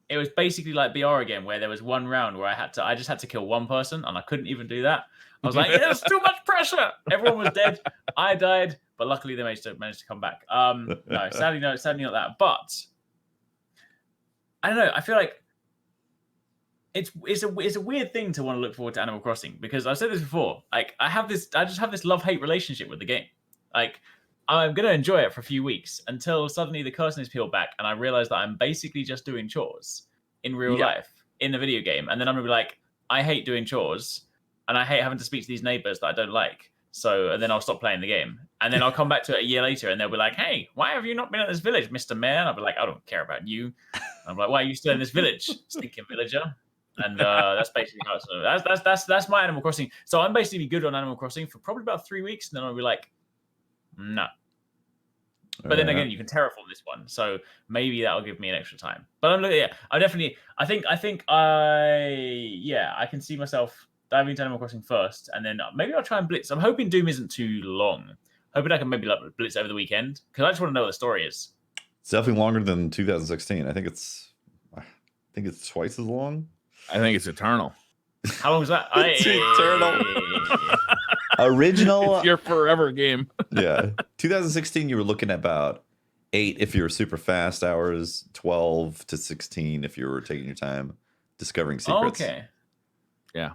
it was basically like BR again, where there was one round where I just had to kill one person, and I couldn't even do that. I was like, there's too much pressure. Everyone was dead. I died, but luckily they managed to come back. No, sadly not that. But I don't know. I feel like it's a weird thing to want to look forward to Animal Crossing, because I've said this before. Like I just have this love-hate relationship with the game. Like I'm gonna enjoy it for a few weeks until suddenly the curtain is peeled back and I realize that I'm basically just doing chores in real life in the video game, and then I'm gonna be like, I hate doing chores and I hate having to speak to these neighbors that I don't like. So, and then I'll stop playing the game, and then I'll come back to it a year later, and they'll be like, "Hey, why have you not been at this village, Mr. Mayor?" And I'll be like, "I don't care about you." I'm like, "Why are you still in this village, stinking villager?" And that's basically how it's. That's my Animal Crossing. So I'm basically good on Animal Crossing for probably about 3 weeks, and then I'll be like, no. But then again, you can terraform this one, so maybe that'll give me an extra time. But I'm looking. Yeah, I think I can see myself diving into Animal Crossing first, and then maybe I'll try and blitz. I'm hoping Doom isn't too long. Hoping I can maybe like blitz over the weekend, because I just want to know what the story is. It's definitely longer than 2016. I think it's twice as long. I think it's eternal. How long is that? It's eternal. Original. It's your forever game. Yeah. 2016, you were looking at about 8 if you were super fast hours, 12 to 16 if you were taking your time discovering secrets. Okay. Yeah.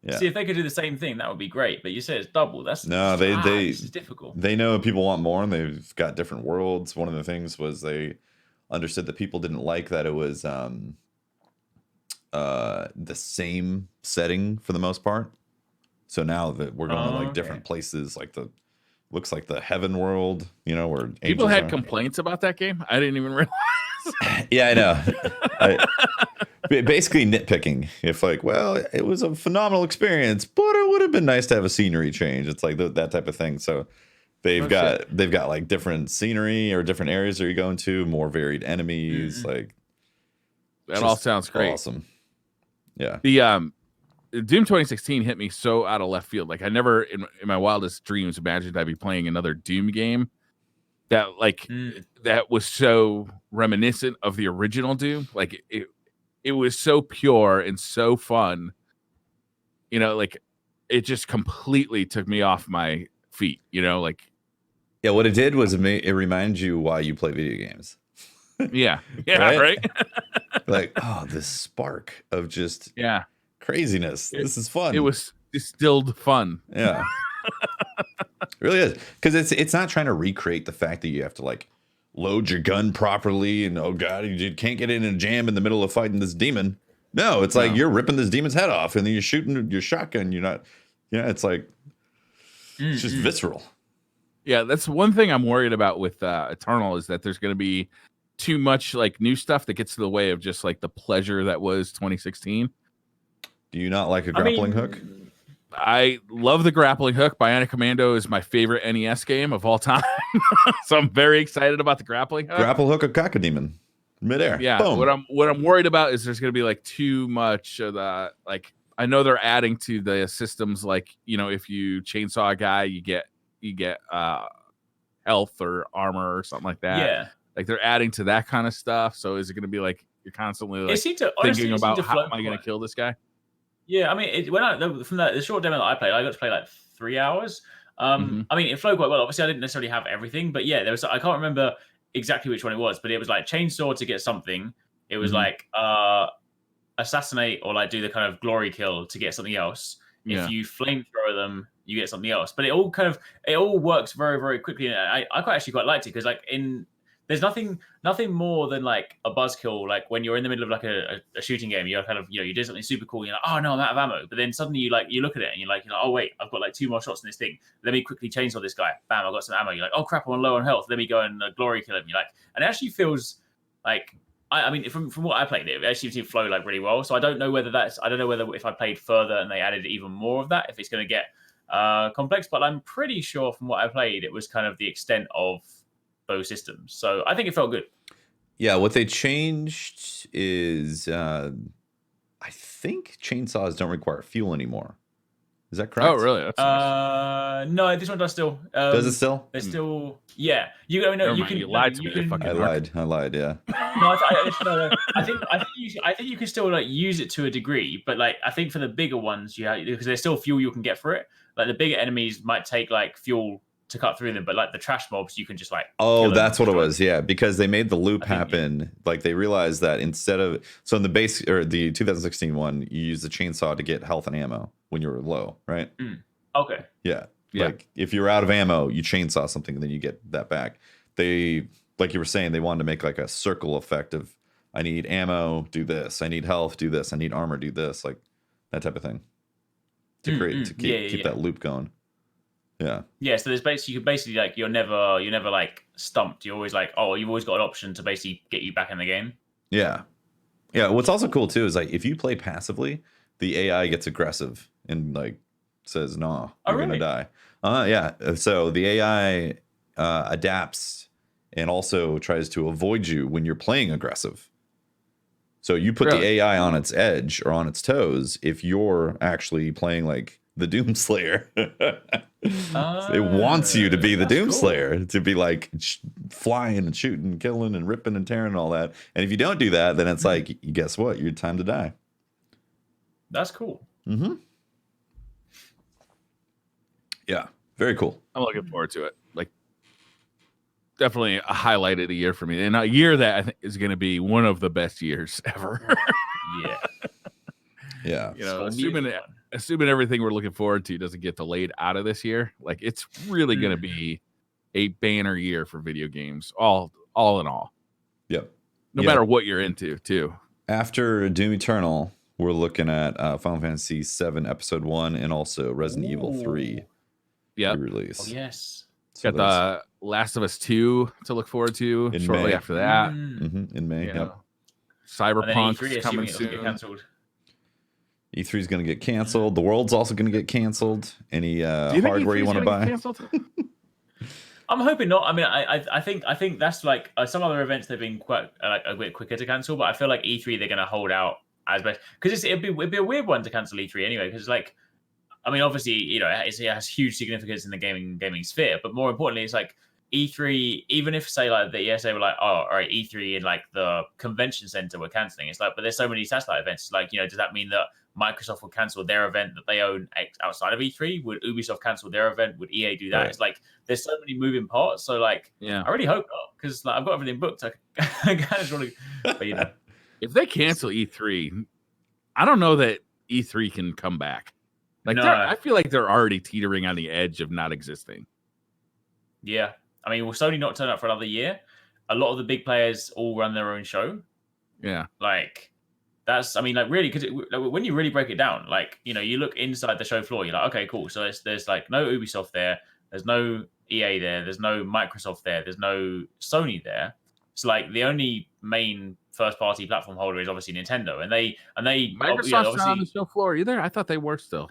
Yeah. See, if they could do the same thing, that would be great. But you said it's double. This is difficult. They know people want more, and they've got different worlds. One of the things was they understood that people didn't like that it was the same setting for the most part. So now that we're going to like different places, like looks like the heaven world, where people had complaints about that game. I didn't even realize. Yeah, I know. Basically nitpicking. If like, well, it was a phenomenal experience, but it would have been nice to have a scenery change. It's like that type of thing. So they've got like different scenery or different areas that you're going to, more varied enemies. Mm-hmm. Like that all sounds great. Awesome. Yeah. The Doom 2016 hit me so out of left field. Like I never in my wildest dreams imagined I'd be playing another Doom game that that was so reminiscent of the original Doom. Like it was so pure and so fun. Like it just completely took me off my feet, like. Yeah, what it did was it reminds you why you play video games. Yeah, right? Like, oh, this spark of just craziness. This is fun. It was distilled fun. Yeah. It really is. Because it's not trying to recreate the fact that you have to like load your gun properly and oh god, you can't get in a jam in the middle of fighting this demon. No, it's like you're ripping this demon's head off and then you're shooting your shotgun. You're not, it's like it's just visceral. Yeah, that's one thing I'm worried about with Eternal is that there's going to be too much like new stuff that gets in the way of just like the pleasure that was 2016. Do you not like a grappling hook? I love the grappling hook. Bionic Commando is my favorite NES game of all time. So I'm very excited about the grappling hook. Grapple hook a cockadeemon midair. Yeah. Boom. What I'm worried about is there's going to be like too much of the like. I know they're adding to the systems like if you chainsaw a guy you get health or armor or something like that. Yeah. Like they're adding to that kind of stuff. So is it going to be like you're constantly like thinking about how am I going to kill this guy? Yeah, I mean, from the short demo that I played, I got to play like 3 hours. I mean, it flowed quite well. Obviously, I didn't necessarily have everything, but yeah, there was. I can't remember exactly which one it was, but it was like chainsaw to get something. It was like assassinate or like do the kind of glory kill to get something else. If you flamethrower them, you get something else. But it all works very, very quickly. And I actually quite liked it because there's nothing more than like a buzzkill. Like when you're in the middle of like a shooting game, you're kind of you do something super cool. You're like, oh no, I'm out of ammo. But then suddenly you look at it and you're like, oh wait, I've got like 2 more shots in this thing. Let me quickly chainsaw this guy. Bam, I've got some ammo. You're like, oh crap, I'm low on health. Let me go and glory kill him. And it actually feels like. I mean, from what I played, it actually seemed to flow like really well. So I don't know whether if I played further and they added even more of that, if it's going to get complex. But I'm pretty sure from what I played, it was kind of the extent of those systems. So I think it felt good. Yeah, what they changed is I think chainsaws don't require fuel anymore. Is that correct? Oh, really? That's nice. No, this one does still. Does it still? There's still, yeah. You know, Never you mind, can. you lied to you me, can, fucking I lied. Yeah. No, I think you can still like use it to a degree, but like I think for the bigger ones, because there's still fuel you can get for it. Like the bigger enemies might take like fuel to cut through them, but like the trash mobs, you can just like. Oh, that's what it was. Yeah, because they made the loop happen. Yeah. Like they realized that instead of in the base or the 2016 one, you use the chainsaw to get health and ammo when you were low, right? Okay. Yeah. Like if you're out of ammo, you chainsaw something, and then you get that back. They, like you were saying, they wanted to make like a circle effect of I need ammo, do this. I need health, do this. I need armor, do this. Like that type of thing to keep that loop going. Yeah. Yeah. So there's basically, you could basically like you're never like stumped. You're always like, oh, you've always got an option to basically get you back in the game. Yeah. Yeah. What's also cool too is like if you play passively, the AI gets aggressive and like says, "Nah, you're gonna die." Yeah. So the AI adapts and also tries to avoid you when you're playing aggressive. So you put the AI on its edge or on its toes if you're actually playing like the Doomslayer. It wants you to be the Doomslayer, to be like flying and shooting, killing and ripping and tearing and all that. And if you don't do that, then it's like, guess what? You're time to die. That's cool. Mm-hmm. Yeah, very cool. I'm looking forward to it. Like, definitely a highlight of the year for me, and a year that I think is going to be one of the best years ever. Yeah. Yeah. You know, assuming everything we're looking forward to doesn't get delayed out of this year, like it's really going to be a banner year for video games, all in all. Yep. No matter what you're into, too. After Doom Eternal, we're looking at Final Fantasy VII Episode 1 and also Resident Evil 3 release. Oh, yes. So got the Last of Us 2 to look forward to shortly May. After that. In May, yep. Cyberpunk's coming soon. E3 is going to get canceled. The World's also going to get canceled. Any hardware you want to buy? I'm hoping not. I mean, I think that's like some other events they've been quite like a bit quicker to cancel, but I feel like E3 they're going to hold out as best because it'd be a weird one to cancel E3 anyway. Because like, I mean, obviously it has huge significance in the gaming sphere, but more importantly, it's like E3. Even if say like the ESA were like, oh, all right, E3 in like the convention center we're canceling. It's like, but there's so many satellite events. It's like, does that mean that Microsoft would cancel their event that they own outside of E3? Would Ubisoft cancel their event? Would EA do that? Right. It's like there's so many moving parts. So like, I really hope not because like I've got everything booked. I kind of just want to, but if they cancel E3, I don't know that E3 can come back. Like I feel like they're already teetering on the edge of not existing. Yeah, I mean, will Sony not turn up for another year? A lot of the big players all run their own show. Yeah, like. That's, I mean, like really, because when you really break it down, like, you look inside the show floor, you're like, okay, cool. So there's like no Ubisoft there. There's no EA there. There's no Microsoft there. There's no Sony there. So like the only main first party platform holder is obviously Nintendo. And they Microsoft's not on the show floor either. I thought they were still.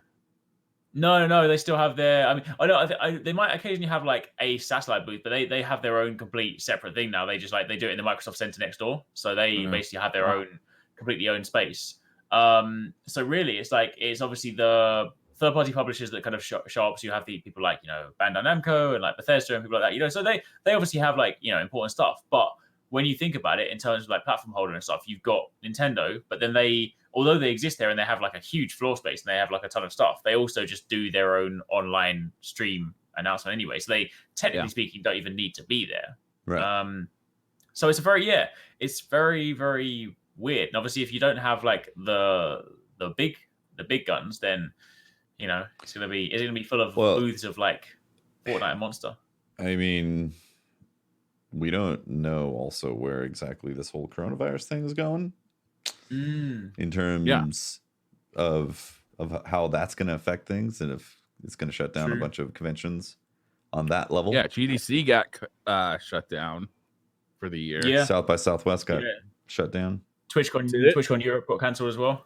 No, they still have their, I mean, I know they might occasionally have like a satellite booth, but they have their own complete separate thing now. They just like, they do it in the Microsoft Center next door. So they basically have their own completely own space. So really, it's like it's obviously the third-party publishers that kind of show up. So you have the people like Bandai Namco and like Bethesda and people like that. So they obviously have like important stuff. But when you think about it in terms of like platform holder and stuff, you've got Nintendo. But then although they exist there and they have like a huge floor space and they have like a ton of stuff, they also just do their own online stream announcement anyway. So they technically speaking don't even need to be there. Right. So it's very, very weird. And obviously if you don't have like the big guns, then it's gonna be full of booths of like Fortnite and Monster. I mean, we don't know also where exactly this whole coronavirus thing is going in terms of how that's going to affect things and if it's going to shut down a bunch of conventions on that level. GDC got shut down for the year. South by Southwest got shut down. TwitchCon Europe got cancelled as well.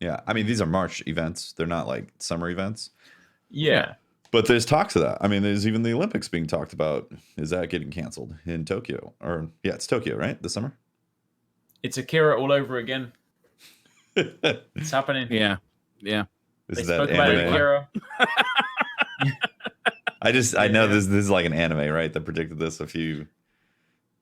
Yeah, I mean, these are March events. They're not like summer events. Yeah. But there's talks of that. I mean, there's even the Olympics being talked about. Is that getting canceled in Tokyo? Or it's Tokyo, right? This summer? It's Akira all over again. It's happening. Yeah. This is that anime. I know this is like an anime, right? That predicted this a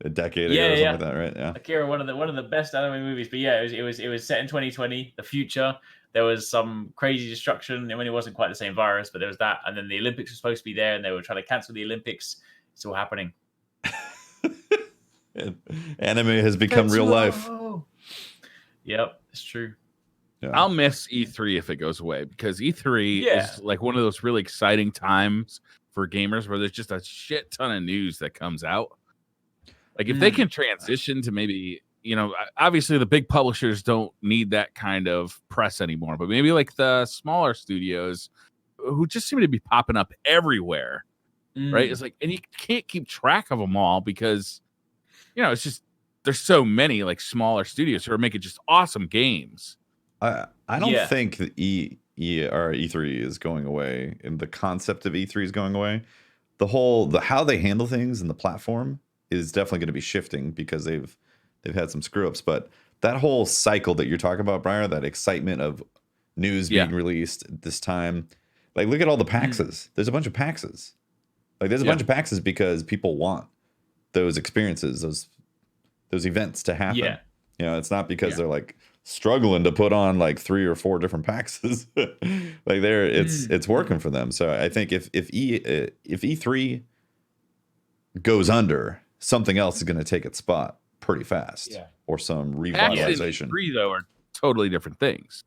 decade ago or something like that, right? Yeah. Akira, one of the best anime movies. But yeah, it was set in 2020, the future. There was some crazy destruction. I mean, it wasn't quite the same virus, but there was that. And then the Olympics were supposed to be there, and they were trying to cancel the Olympics. It's all happening. Anime has become real life. Yep, it's true. Yeah. I'll miss E3 if it goes away, because E3 is like one of those really exciting times for gamers where there's just a shit ton of news that comes out. Like if they can transition to maybe, obviously the big publishers don't need that kind of press anymore, but maybe like the smaller studios who just seem to be popping up everywhere, right? It's like, and you can't keep track of them all because, it's just, there's so many like smaller studios who are making just awesome games. I don't think the E3 is going away, and the concept of E3 is going away. How they handle things and the platform is definitely going to be shifting because they've had some screw ups. But that whole cycle that you're talking about, Briar, that excitement of news being released at this time, like look at all the PAXs. There's a bunch of PAXs. Like there's a bunch of PAXs because people want those experiences, those events to happen. Yeah. It's not because they're like struggling to put on like 3 or 4 different PAXs. Like it's working for them. So I think if E3 goes under, something else is going to take its spot pretty fast, or some revitalization. E3 though are totally different things.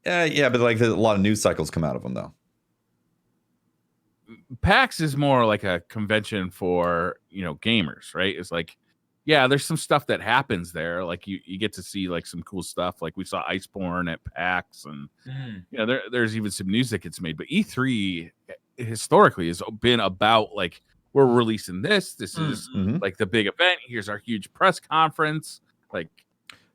Yeah, but like a lot of news cycles come out of them though. PAX is more like a convention for gamers, right? It's like, there's some stuff that happens there. Like you get to see like some cool stuff. Like we saw Iceborne at PAX, and there's even some news that gets made. But E3 historically has been about like, we're releasing this. This is like the big event. Here's our huge press conference. Like,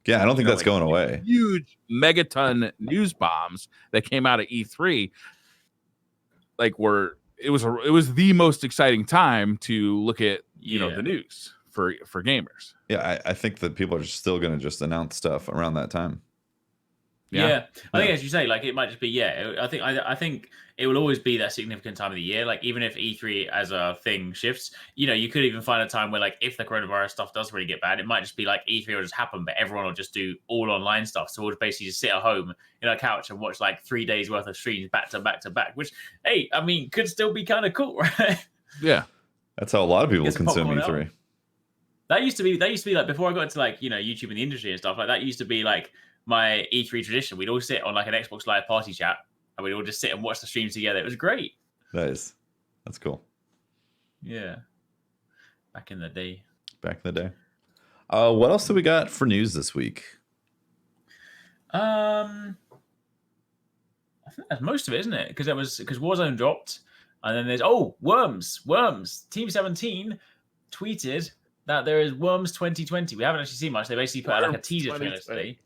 I don't think that's going away. Huge megaton news bombs that came out of E3. Like it was the most exciting time to look at the news for gamers. Yeah, I think that people are still going to just announce stuff around that time. I think as you say, like it might just be I think it will always be that significant time of the year. Like even if E3 as a thing shifts, you could even find a time where like if the coronavirus stuff does really get bad, it might just be like E3 will just happen, but everyone will just do all online stuff. So we'll basically just sit at home in our couch and watch like 3 days worth of streams back to back to back, which could still be kind of cool, right? Yeah, that's how a lot of people consume E3. That used to be like before I got into like YouTube and the industry and stuff like that. Used to be like my E3 tradition. We'd all sit on like an Xbox Live party chat and we'd all just sit and watch the streams together. It was great. Nice. That's cool. Yeah. Back in the day. What else do we got for news this week? I think that's most of it, isn't it? Because Warzone dropped, and then there's Worms. Team 17 tweeted that there is Worms 2020. We haven't actually seen much. They basically put out like a teaser trailer today.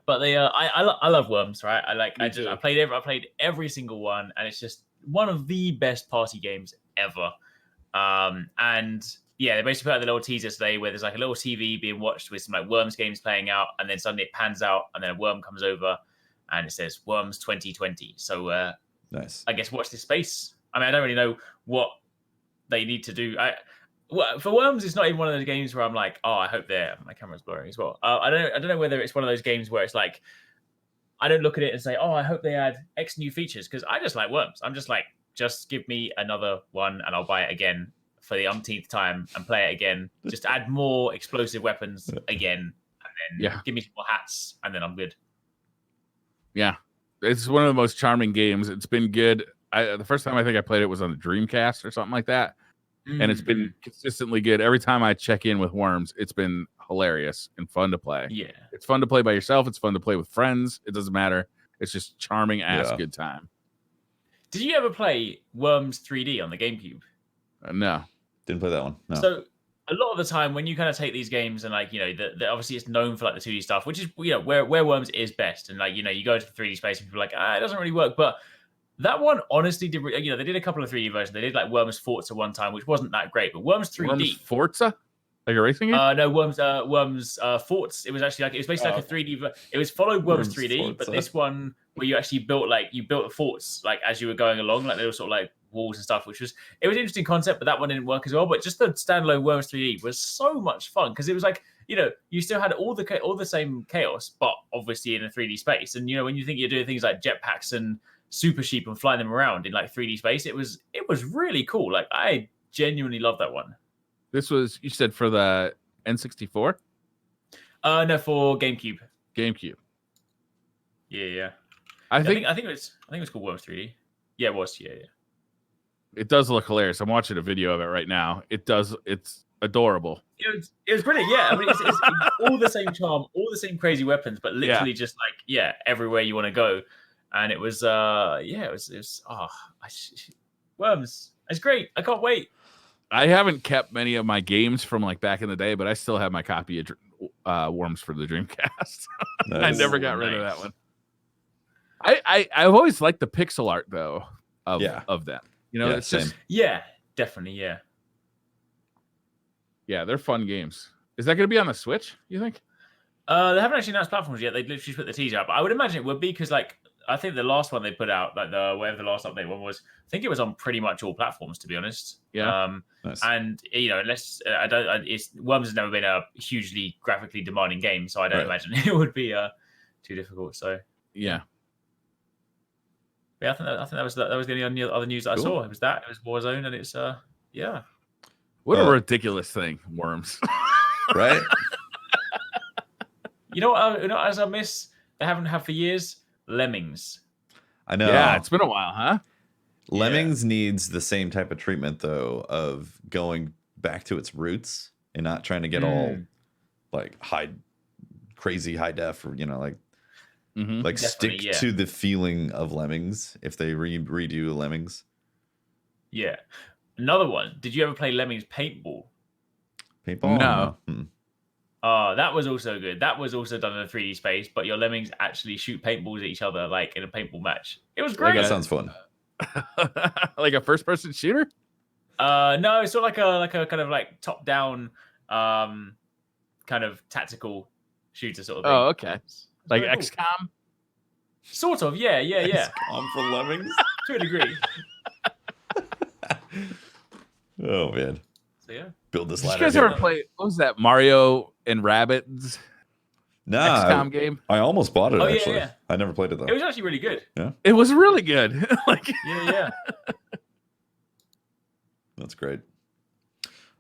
But they, I love Worms, right? I played every single one, and it's just one of the best party games ever. And yeah, they basically put out the little teaser today where there's like a little TV being watched with some like Worms games playing out, and then suddenly it pans out, and then a worm comes over, and it says Worms 2020. So nice. I guess watch this space. I mean, I don't really know what they need to do. For Worms, it's not even one of those games where I'm like, oh, I hope my camera's blurry as well. I don't know whether it's one of those games where it's like, I don't look at it and say, oh, I hope they add X new features, because I just like Worms. I'm just like, just give me another one and I'll buy it again for the umpteenth time and play it again. Just add more explosive weapons again, and then give me some more hats, and then I'm good. Yeah, it's one of the most charming games. It's been good. The first time I think I played it was on the Dreamcast or something like that. And it's been consistently good. Every time I check in with Worms, it's been hilarious and fun to play. Yeah. It's fun to play by yourself. It's fun to play with friends. It doesn't matter. It's just charming ass good time. Did you ever play Worms 3D on the GameCube? No. Didn't play that one. No. So a lot of the time when you kind of take these games and like, obviously it's known for like the 2D stuff, which is, where Worms is best. And like, you go to the 3D space and people are like, it doesn't really work. But that one honestly did, they did a couple of 3D versions. They did like Worms Forza one time, which wasn't that great, but Worms 3D. Worms Forza? Like a racing game? No, Worms Forts. It was actually like, it was basically like a 3D. It was followed Worms 3D, Forza. But this one where you actually built forts like as you were going along, like they were sort of like walls and stuff, it was an interesting concept, but that one didn't work as well. But just the standalone Worms 3D was so much fun because it was like, you still had all the same chaos, but obviously in a 3D space. And when you think you're doing things like jetpacks and super sheep and flying them around in like 3D space, it was really cool. Like I genuinely love that one. This was, you said, for the N64? No, for GameCube. GameCube. Yeah. I think it was called Worms 3D. Yeah, it was. Yeah. It does look hilarious. I'm watching a video of it right now. It's adorable. It was brilliant. Yeah, I mean, it's all the same charm, all the same crazy weapons, but literally just like everywhere you want to go. And it was Worms. It's great. I can't wait. I haven't kept many of my games from like back in the day, but I still have my copy of Worms for the Dreamcast. I never got rid of that one. I've always liked the pixel art though of them. It's just definitely. Yeah, they're fun games. Is that going to be on the Switch, you think? They haven't actually announced platforms yet. They literally put the teaser out, but I would imagine it would be because like I think the last one they put out, like whatever the last update one was, I think it was on pretty much all platforms, to be honest. Yeah. Nice. And unless Worms has never been a hugely graphically demanding game, so I don't imagine it would be too difficult. So yeah. I think that was the only other news that I saw. It was Warzone, and it's What a ridiculous thing, Worms. Right? As I miss, they haven't had for years. Lemmings. I know. Yeah, it's been a while, huh? Lemmings needs the same type of treatment though, of going back to its roots and not trying to get all like crazy high def, or like stick to the feeling of Lemmings if they redo Lemmings. Yeah. Another one. Did you ever play Lemmings Paintball? Paintball? No. Oh, that was also good. That was also done in a 3D space, but your lemmings actually shoot paintballs at each other like in a paintball match. It was great. That sounds fun. Like a first-person shooter? No, it's sort of like a kind of like top-down kind of tactical shooter sort of thing. Oh, okay. Like XCOM? Sort of, yeah. XCOM for lemmings? To a degree. Oh, man. So, yeah. Build this ladder. Did you guys ever play, what was that, Mario and Rabbids? No, XCOM game? I almost bought it, actually. Yeah. I never played it, though. It was actually really good. Yeah? It was really good. Yeah. That's great.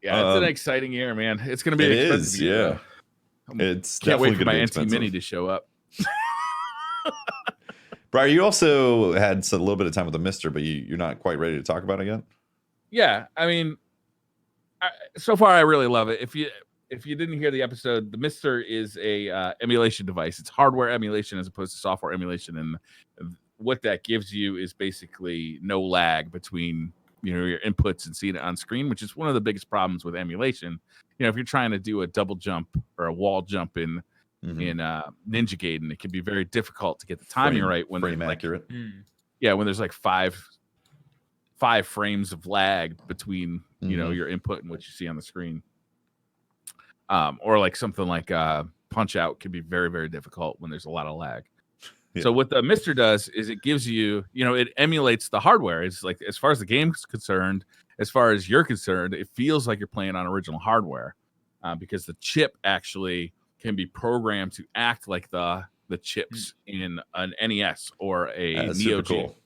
Yeah, it's an exciting year, man. It's going to be an expensive year. It's can't definitely wait for my NT Mini to show up. Brian, you also had a little bit of time with the Mister, but you're not quite ready to talk about it yet? Yeah, I mean, so far I really love it. If you didn't hear the episode, the Mister is a emulation device. It's hardware emulation as opposed to software emulation, and what that gives you is basically no lag between your inputs and seeing it on screen, which is one of the biggest problems with emulation. If you're trying to do a double jump or a wall jump in Ninja Gaiden, it can be very difficult to get the timing right when frame accurate. When there's like five frames of lag between your input and what you see on the screen. Or like something like Punch Out can be very, very difficult when there's a lot of lag. Yeah. So what the Mister does is it gives you, it emulates the hardware. It's like, as far as the game's concerned, as far as you're concerned, it feels like you're playing on original hardware because the chip actually can be programmed to act like the chips in an NES or a Neo Geo. Cool.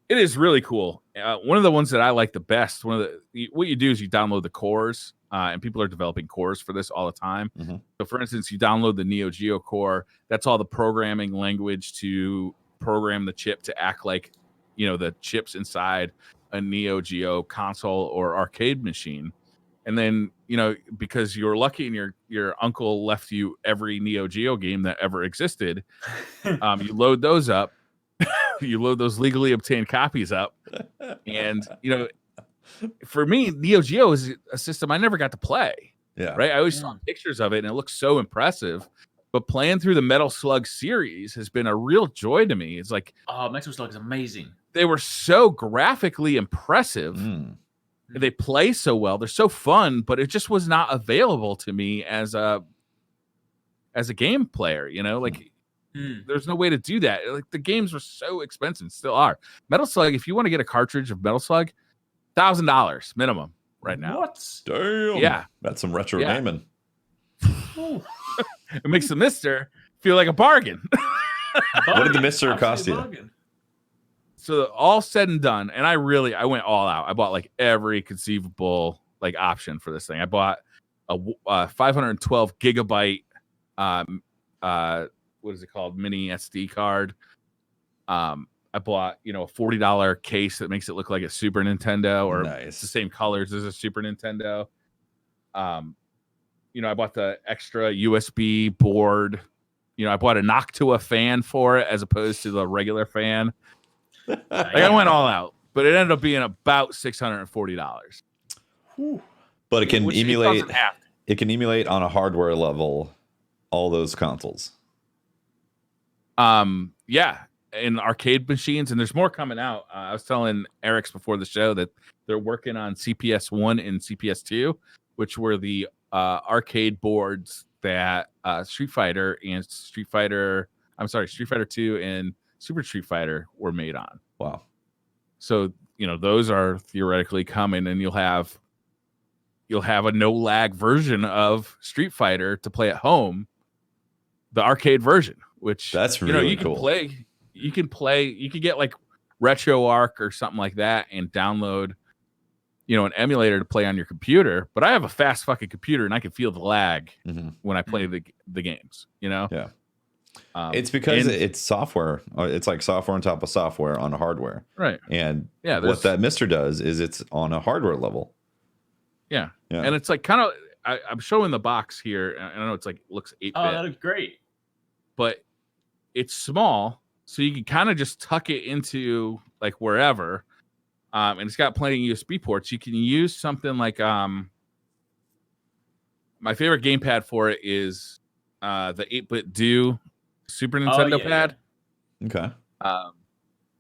It is really cool. One of the ones that I like the best, what you do is you download the cores, and people are developing cores for this all the time. So, for instance, you download the Neo Geo core. That's all the programming language to program the chip to act like, the chips inside a Neo Geo console or arcade machine. And then, because you're lucky and your uncle left you every Neo Geo game that ever existed, you load those up. You load those legally obtained copies up, and for me, Neo Geo is a system I never got to play. Yeah, right. I always saw pictures of it, and it looks so impressive. But playing through the Metal Slug series has been a real joy to me. It's like, Metal Slug is amazing. They were so graphically impressive They play so well. They're so fun, but it just was not available to me as a game player, you know, like there's no way to do that. Like the games were so expensive, still are. Metal Slug, if you want to get a cartridge of Metal Slug, $1,000 minimum right now. What? Damn. Yeah. That's some retro gaming. It makes the Mister feel like a bargain. What did the Mister cost you? So all said and done, and I went all out. I bought like every conceivable like option for this thing. I bought a 512 gigabyte what is it called, mini SD card. I bought a $40 case that makes it look like a Super Nintendo, or it's the same colors as a Super Nintendo. I bought the extra USB board. I bought a Noctua fan for it as opposed to the regular fan. I went all out, but it ended up being about $640. But it can emulate. It can emulate on a hardware level all those consoles. Yeah, in arcade machines, and there's more coming out. I was telling Eric's before the show that they're working on CPS 1 and CPS 2, which were the arcade boards that Street Fighter 2 and Super Street Fighter were made on. Wow. So, those are theoretically coming, and you'll have a no lag version of Street Fighter to play at home, the arcade version, which that's really cool. You can get like RetroArch or something like that and download, an emulator to play on your computer. But I have a fast fucking computer and I can feel the lag when I play the games, Yeah. It's because it's software. It's like software on top of software on hardware. Right. And what that Mister does is it's on a hardware level. Yeah. And it's like kind of, I'm showing the box here. I know it's like, looks 8-bit. Oh, that looks great. But it's small, so you can kind of just tuck it into like wherever. And it's got plenty of USB ports. You can use something like, my favorite gamepad for it is the 8-bit Do Super Nintendo pad. Yeah. Okay.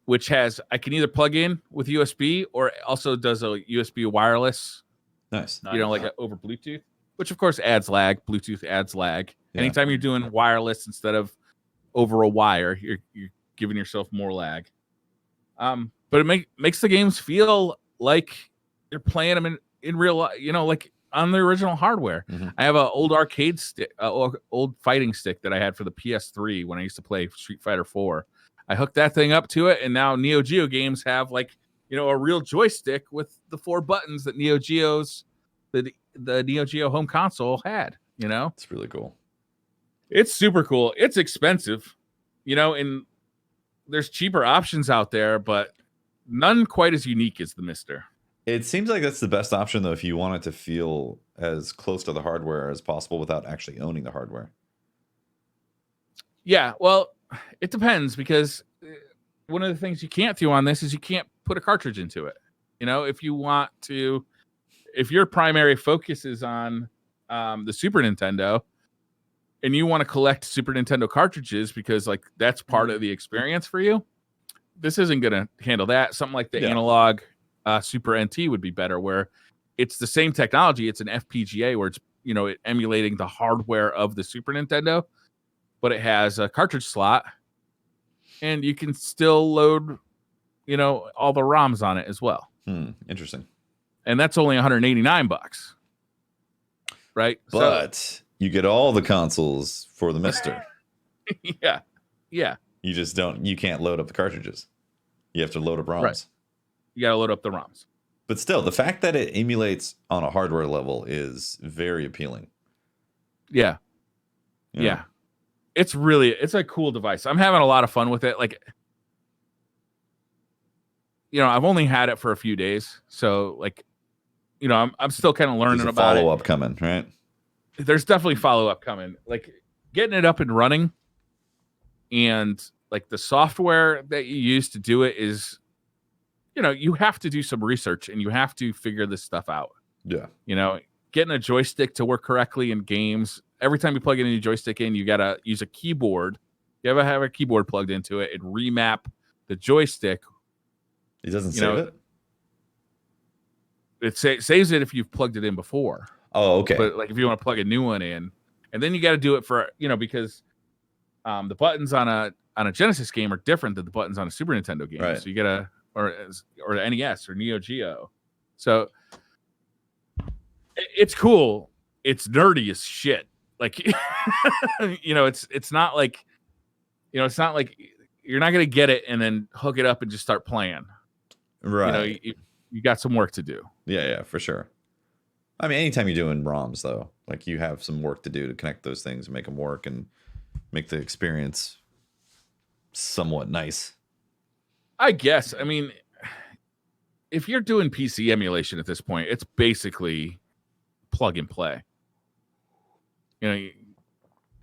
Which I can either plug in with USB or it also does a USB wireless. Nice. Like over Bluetooth, which of course adds lag. Bluetooth adds lag. Yeah. Anytime you're doing wireless instead of over a wire, you're giving yourself more lag. But it makes the games feel like you're playing them in real life, like on the original hardware. I have an old arcade stick, old fighting stick that I had for the PS3 when I used to play Street Fighter 4. I hooked that thing up to it, and now Neo Geo games have like, a real joystick with the 4 buttons that the Neo Geo home console had. It's really cool. It's super cool. It's expensive, and there's cheaper options out there, but none quite as unique as the Mister. It seems like that's the best option, though, if you want it to feel as close to the hardware as possible without actually owning the hardware. Yeah, well, it depends, because one of the things you can't do on this is you can't put a cartridge into it. If your primary focus is on the Super Nintendo and you want to collect Super Nintendo cartridges because like that's part of the experience for you, this isn't going to handle that. Something like the analog Super NT would be better, where it's the same technology. It's an FPGA where it's, emulating the hardware of the Super Nintendo, but it has a cartridge slot and you can still load, all the ROMs on it as well. Interesting. And that's only $189, right? But you get all the consoles for the Mister. Yeah. You can't load up the cartridges. You have to load up ROMs. Right. You got to load up the ROMs. But still, the fact that it emulates on a hardware level is very appealing. Yeah. It's a cool device. I'm having a lot of fun with it. Like, I've only had it for a few days. So like, I'm still kind of learning about it. Follow up coming, right? There's definitely follow up coming. Like getting it up and running, and like the software that you use to do it is, you have to do some research and you have to figure this stuff out. Yeah. Getting a joystick to work correctly in games. Every time you plug in a new joystick in, you got to use a keyboard. You ever have a keyboard plugged into it and remap the joystick. It doesn't save it? it saves it if you've plugged it in before. Oh, okay. But like if you want to plug a new one in, and then you got to do it for because the buttons on a Genesis game are different than the buttons on a Super Nintendo game. Right. So you gotta or the NES or Neo Geo. So it's cool. It's nerdy as shit. Like it's not like it's not like you're not gonna get it and then hook it up and just start playing. Right. You got some work to do. Yeah, for sure. I mean, anytime you're doing ROMs, though, like you have some work to do to connect those things and make them work and make the experience somewhat nice. I guess. I mean, if you're doing PC emulation at this point, it's basically plug and play. You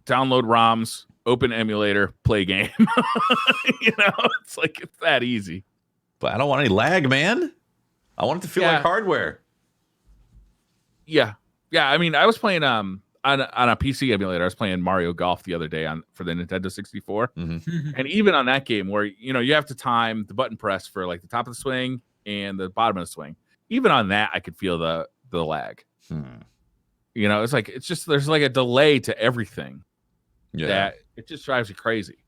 download ROMs, open emulator, play game. It's like it's that easy. But I don't want any lag, man. I want it to feel like hardware. Yeah. I mean, I was playing on a PC emulator. I was playing Mario Golf the other day for the Nintendo 64, and even on that game where you have to time the button press for like the top of the swing and the bottom of the swing. Even on that, I could feel the lag. It's like there's like a delay to everything. Yeah, that it just drives you crazy.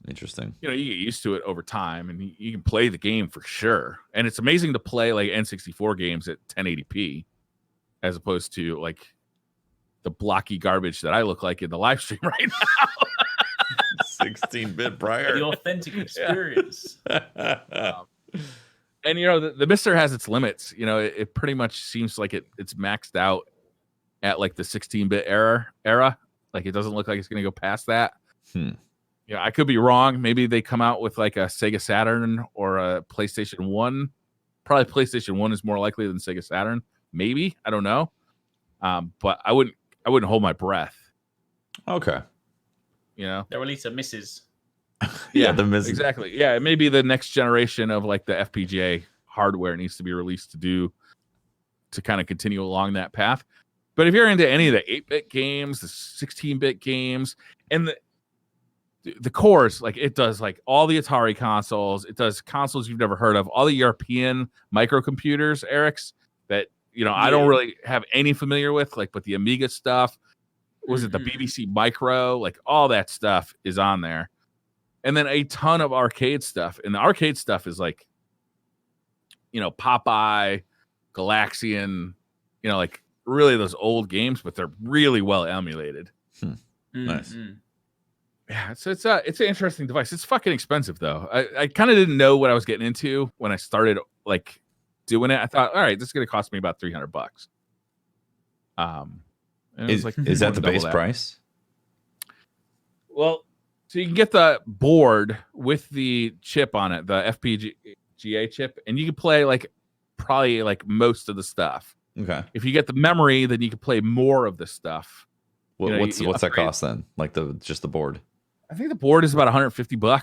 Interesting. You get used to it over time, and you can play the game for sure. And it's amazing to play like N64 games at 1080p, as opposed to like the blocky garbage that I look like in the live stream right now. 16-bit prior. The authentic experience. And the Mister has its limits. It pretty much seems like it's maxed out at like the 16-bit era. Like it doesn't look like it's going to go past that. I could be wrong. Maybe they come out with like a Sega Saturn or a PlayStation 1. Probably PlayStation 1 is more likely than Sega Saturn. Maybe. I don't know. But I wouldn't hold my breath. Okay. They'll release a Mrs. Yeah, the Mrs. Exactly. Yeah, maybe the next generation of like the FPGA hardware needs to be released to kind of continue along that path. But if you're into any of the 8-bit games, the 16-bit games, and the cores, like it does like all the Atari consoles, it does consoles you've never heard of, all the European microcomputers, Eric's, that I don't really have any familiar with, like, but the Amiga stuff, was it the BBC Micro, like all that stuff is on there. And then a ton of arcade stuff. And the arcade stuff is like, Popeye, Galaxian, like really those old games, but they're really well emulated. Nice. Yeah, it's an interesting device. It's fucking expensive though. I kind of didn't know what I was getting into when I started like doing it. I thought, all right, this is going to cost me about $300. Is that the base price? Well, so you can get the board with the chip on it, the FPGA chip, and you can play like probably like most of the stuff. Okay. If you get the memory, then you can play more of the stuff. What's that cost then? Like just the board? I think the board is about $150. Well,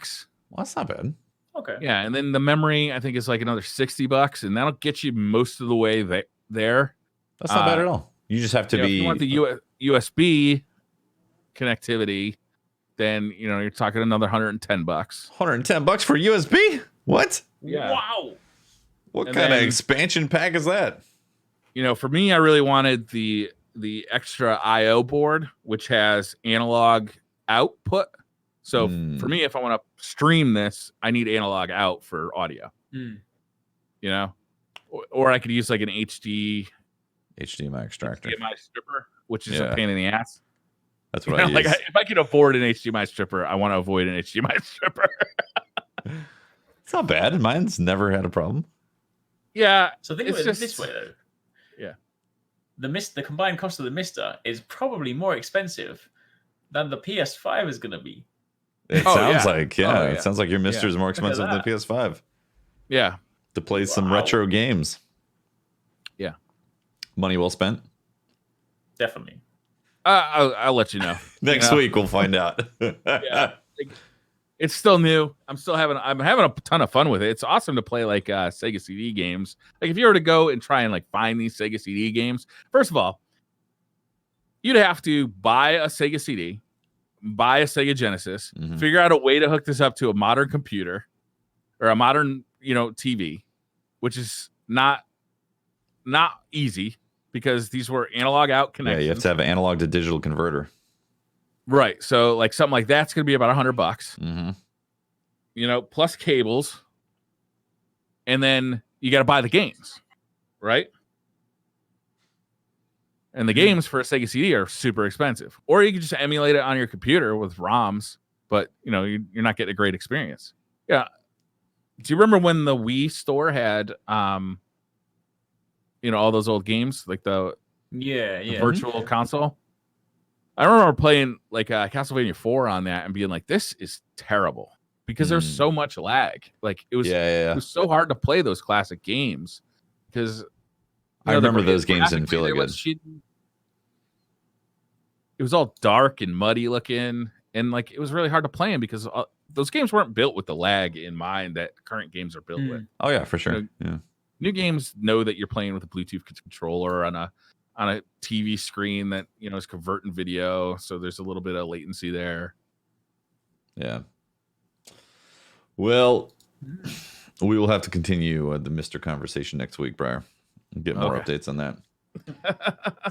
that's not bad. Okay. Yeah, and then the memory I think is like another $60, and that'll get you most of the way there. That's not bad at all. You just have to be. If you want the USB connectivity, then you're talking another $110. $110 for USB? What? Yeah. Wow. What kind of expansion pack is that? For me, I really wanted the extra I/O board, which has analog output. So for me, if I want to stream this, I need analog out for audio. Or I could use like an HDMI extractor, HDMI stripper, which is a pain in the ass. That's what I use. Like if I can afford an HDMI stripper, I want to avoid an HDMI stripper. It's not bad. Mine's never had a problem. Yeah. So think of it this way though. Yeah. The combined cost of the Mister is probably more expensive than the PS5 is going to be. It sounds like, it sounds like your Mister is more expensive than the PS5. Yeah. To play some retro games. Yeah. Money well spent? Definitely. I'll let you know. Next week we'll find out. Yeah. It's still new. I'm having a ton of fun with it. It's awesome to play like Sega CD games. Like if you were to go and try and like find these Sega CD games, first of all, you'd have to buy a Sega CD, buy a Sega Genesis, figure out a way to hook this up to a modern computer or a modern, TV, which is not not easy because these were analog out connections. Yeah, you have to have an analog to digital converter. Right. So like something like that's going to be about $100. Mm-hmm. You know, plus cables. And then you got to buy the games, right? And the games for a Sega CD are super expensive. Or you can just emulate it on your computer with ROMs, but you know, you're not getting a great experience. Yeah. Do you remember when the Wii store had you know, all those old games, like the virtual console? I remember playing like Castlevania 4 on that and being like, this is terrible because there's so much lag. Like it was so hard to play those classic games because I remember those games didn't feel like good. It was all dark and muddy looking, and like it was really hard to play them because those games weren't built with the lag in mind that current games are built with. Oh yeah, for sure. You know, new games know that you're playing with a Bluetooth controller on a TV screen that, you know, is converting video, so there's a little bit of latency there. Yeah. Well, we will have to continue the Mr. conversation next week, Briar. Get more updates on that.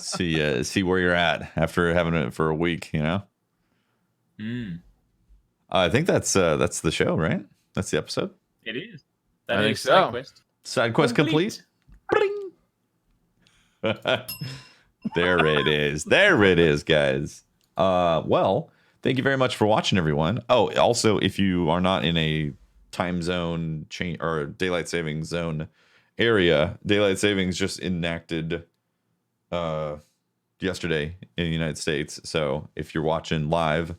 See where you're at after having it for a week, you know? I think that's the show, right? That's the episode. It is. I think so. SideQuest complete. There it is. There it is, guys. Well, thank you very much for watching, everyone. Oh, also, if you are not in a time zone change or daylight savings zone area, daylight savings just enacted yesterday in the United States. So if you're watching live,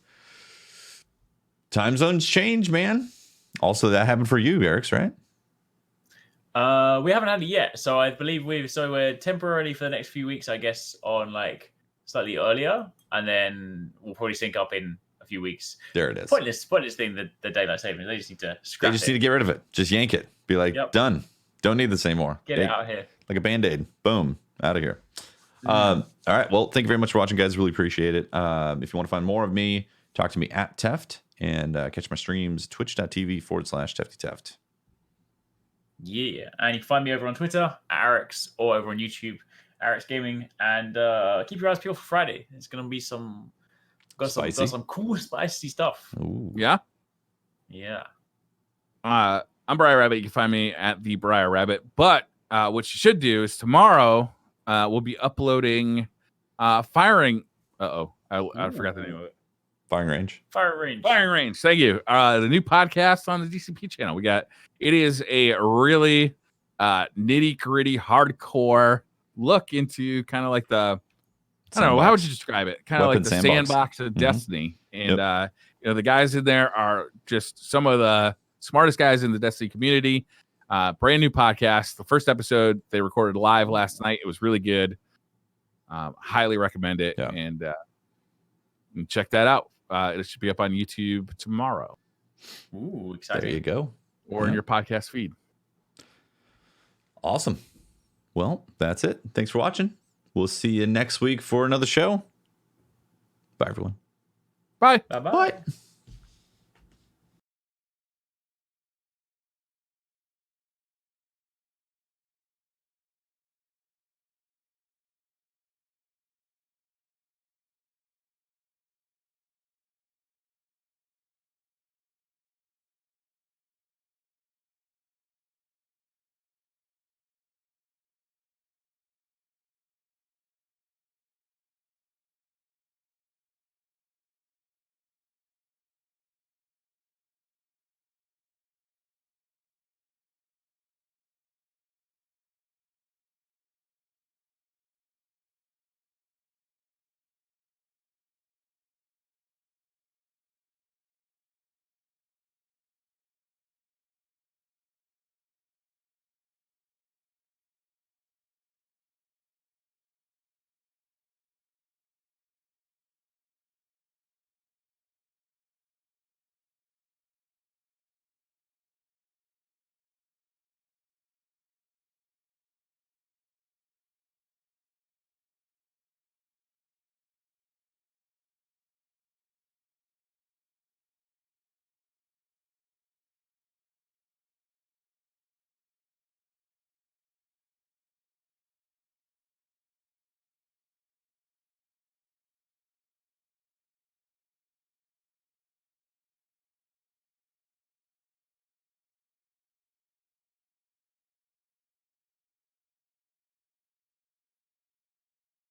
time zones change, man. Also, that happened for you, Eric's, right? We haven't had it yet, so I believe we're temporarily for the next few weeks, I guess, on like slightly earlier, and then we'll probably sync up in a few weeks. There it is. Pointless thing, the daylight savings. They just need to scrap. They just need to get rid of it. Just yank it. Be like, done. Don't need this anymore. Get it out of here. Like a Band-Aid. Boom. Out of here. All right. Well, thank you very much for watching, guys. Really appreciate it. If you want to find more of me, talk to me at Teft and catch my streams, twitch.tv/TeftyTeft. Yeah, and you can find me over on Twitter, Arix, or over on YouTube, Scuf Gaming, and keep your eyes peeled for Friday. It's gonna be some cool spicy stuff. Ooh. Yeah. I'm Briar Rabbit. You can find me at the Briar Rabbit. But what you should do is tomorrow we'll be uploading Firing. I forgot the name of it. Firing Range. Firing Range. Thank you. The new podcast on the DCP channel. It is a really nitty gritty, hardcore look into kind of like the, I don't know, how would you describe it? Kind of like the sandbox of Destiny. And, you know, the guys in there are just some of the smartest guys in the Destiny community. Brand new podcast. The first episode they recorded live last night. It was really good. Highly recommend it. And check that out. It should be up on YouTube tomorrow. Ooh, exciting. There you go. Or in your podcast feed. Awesome. Well, that's it. Thanks for watching. We'll see you next week for another show. Bye, everyone. Bye. Bye-bye. Bye.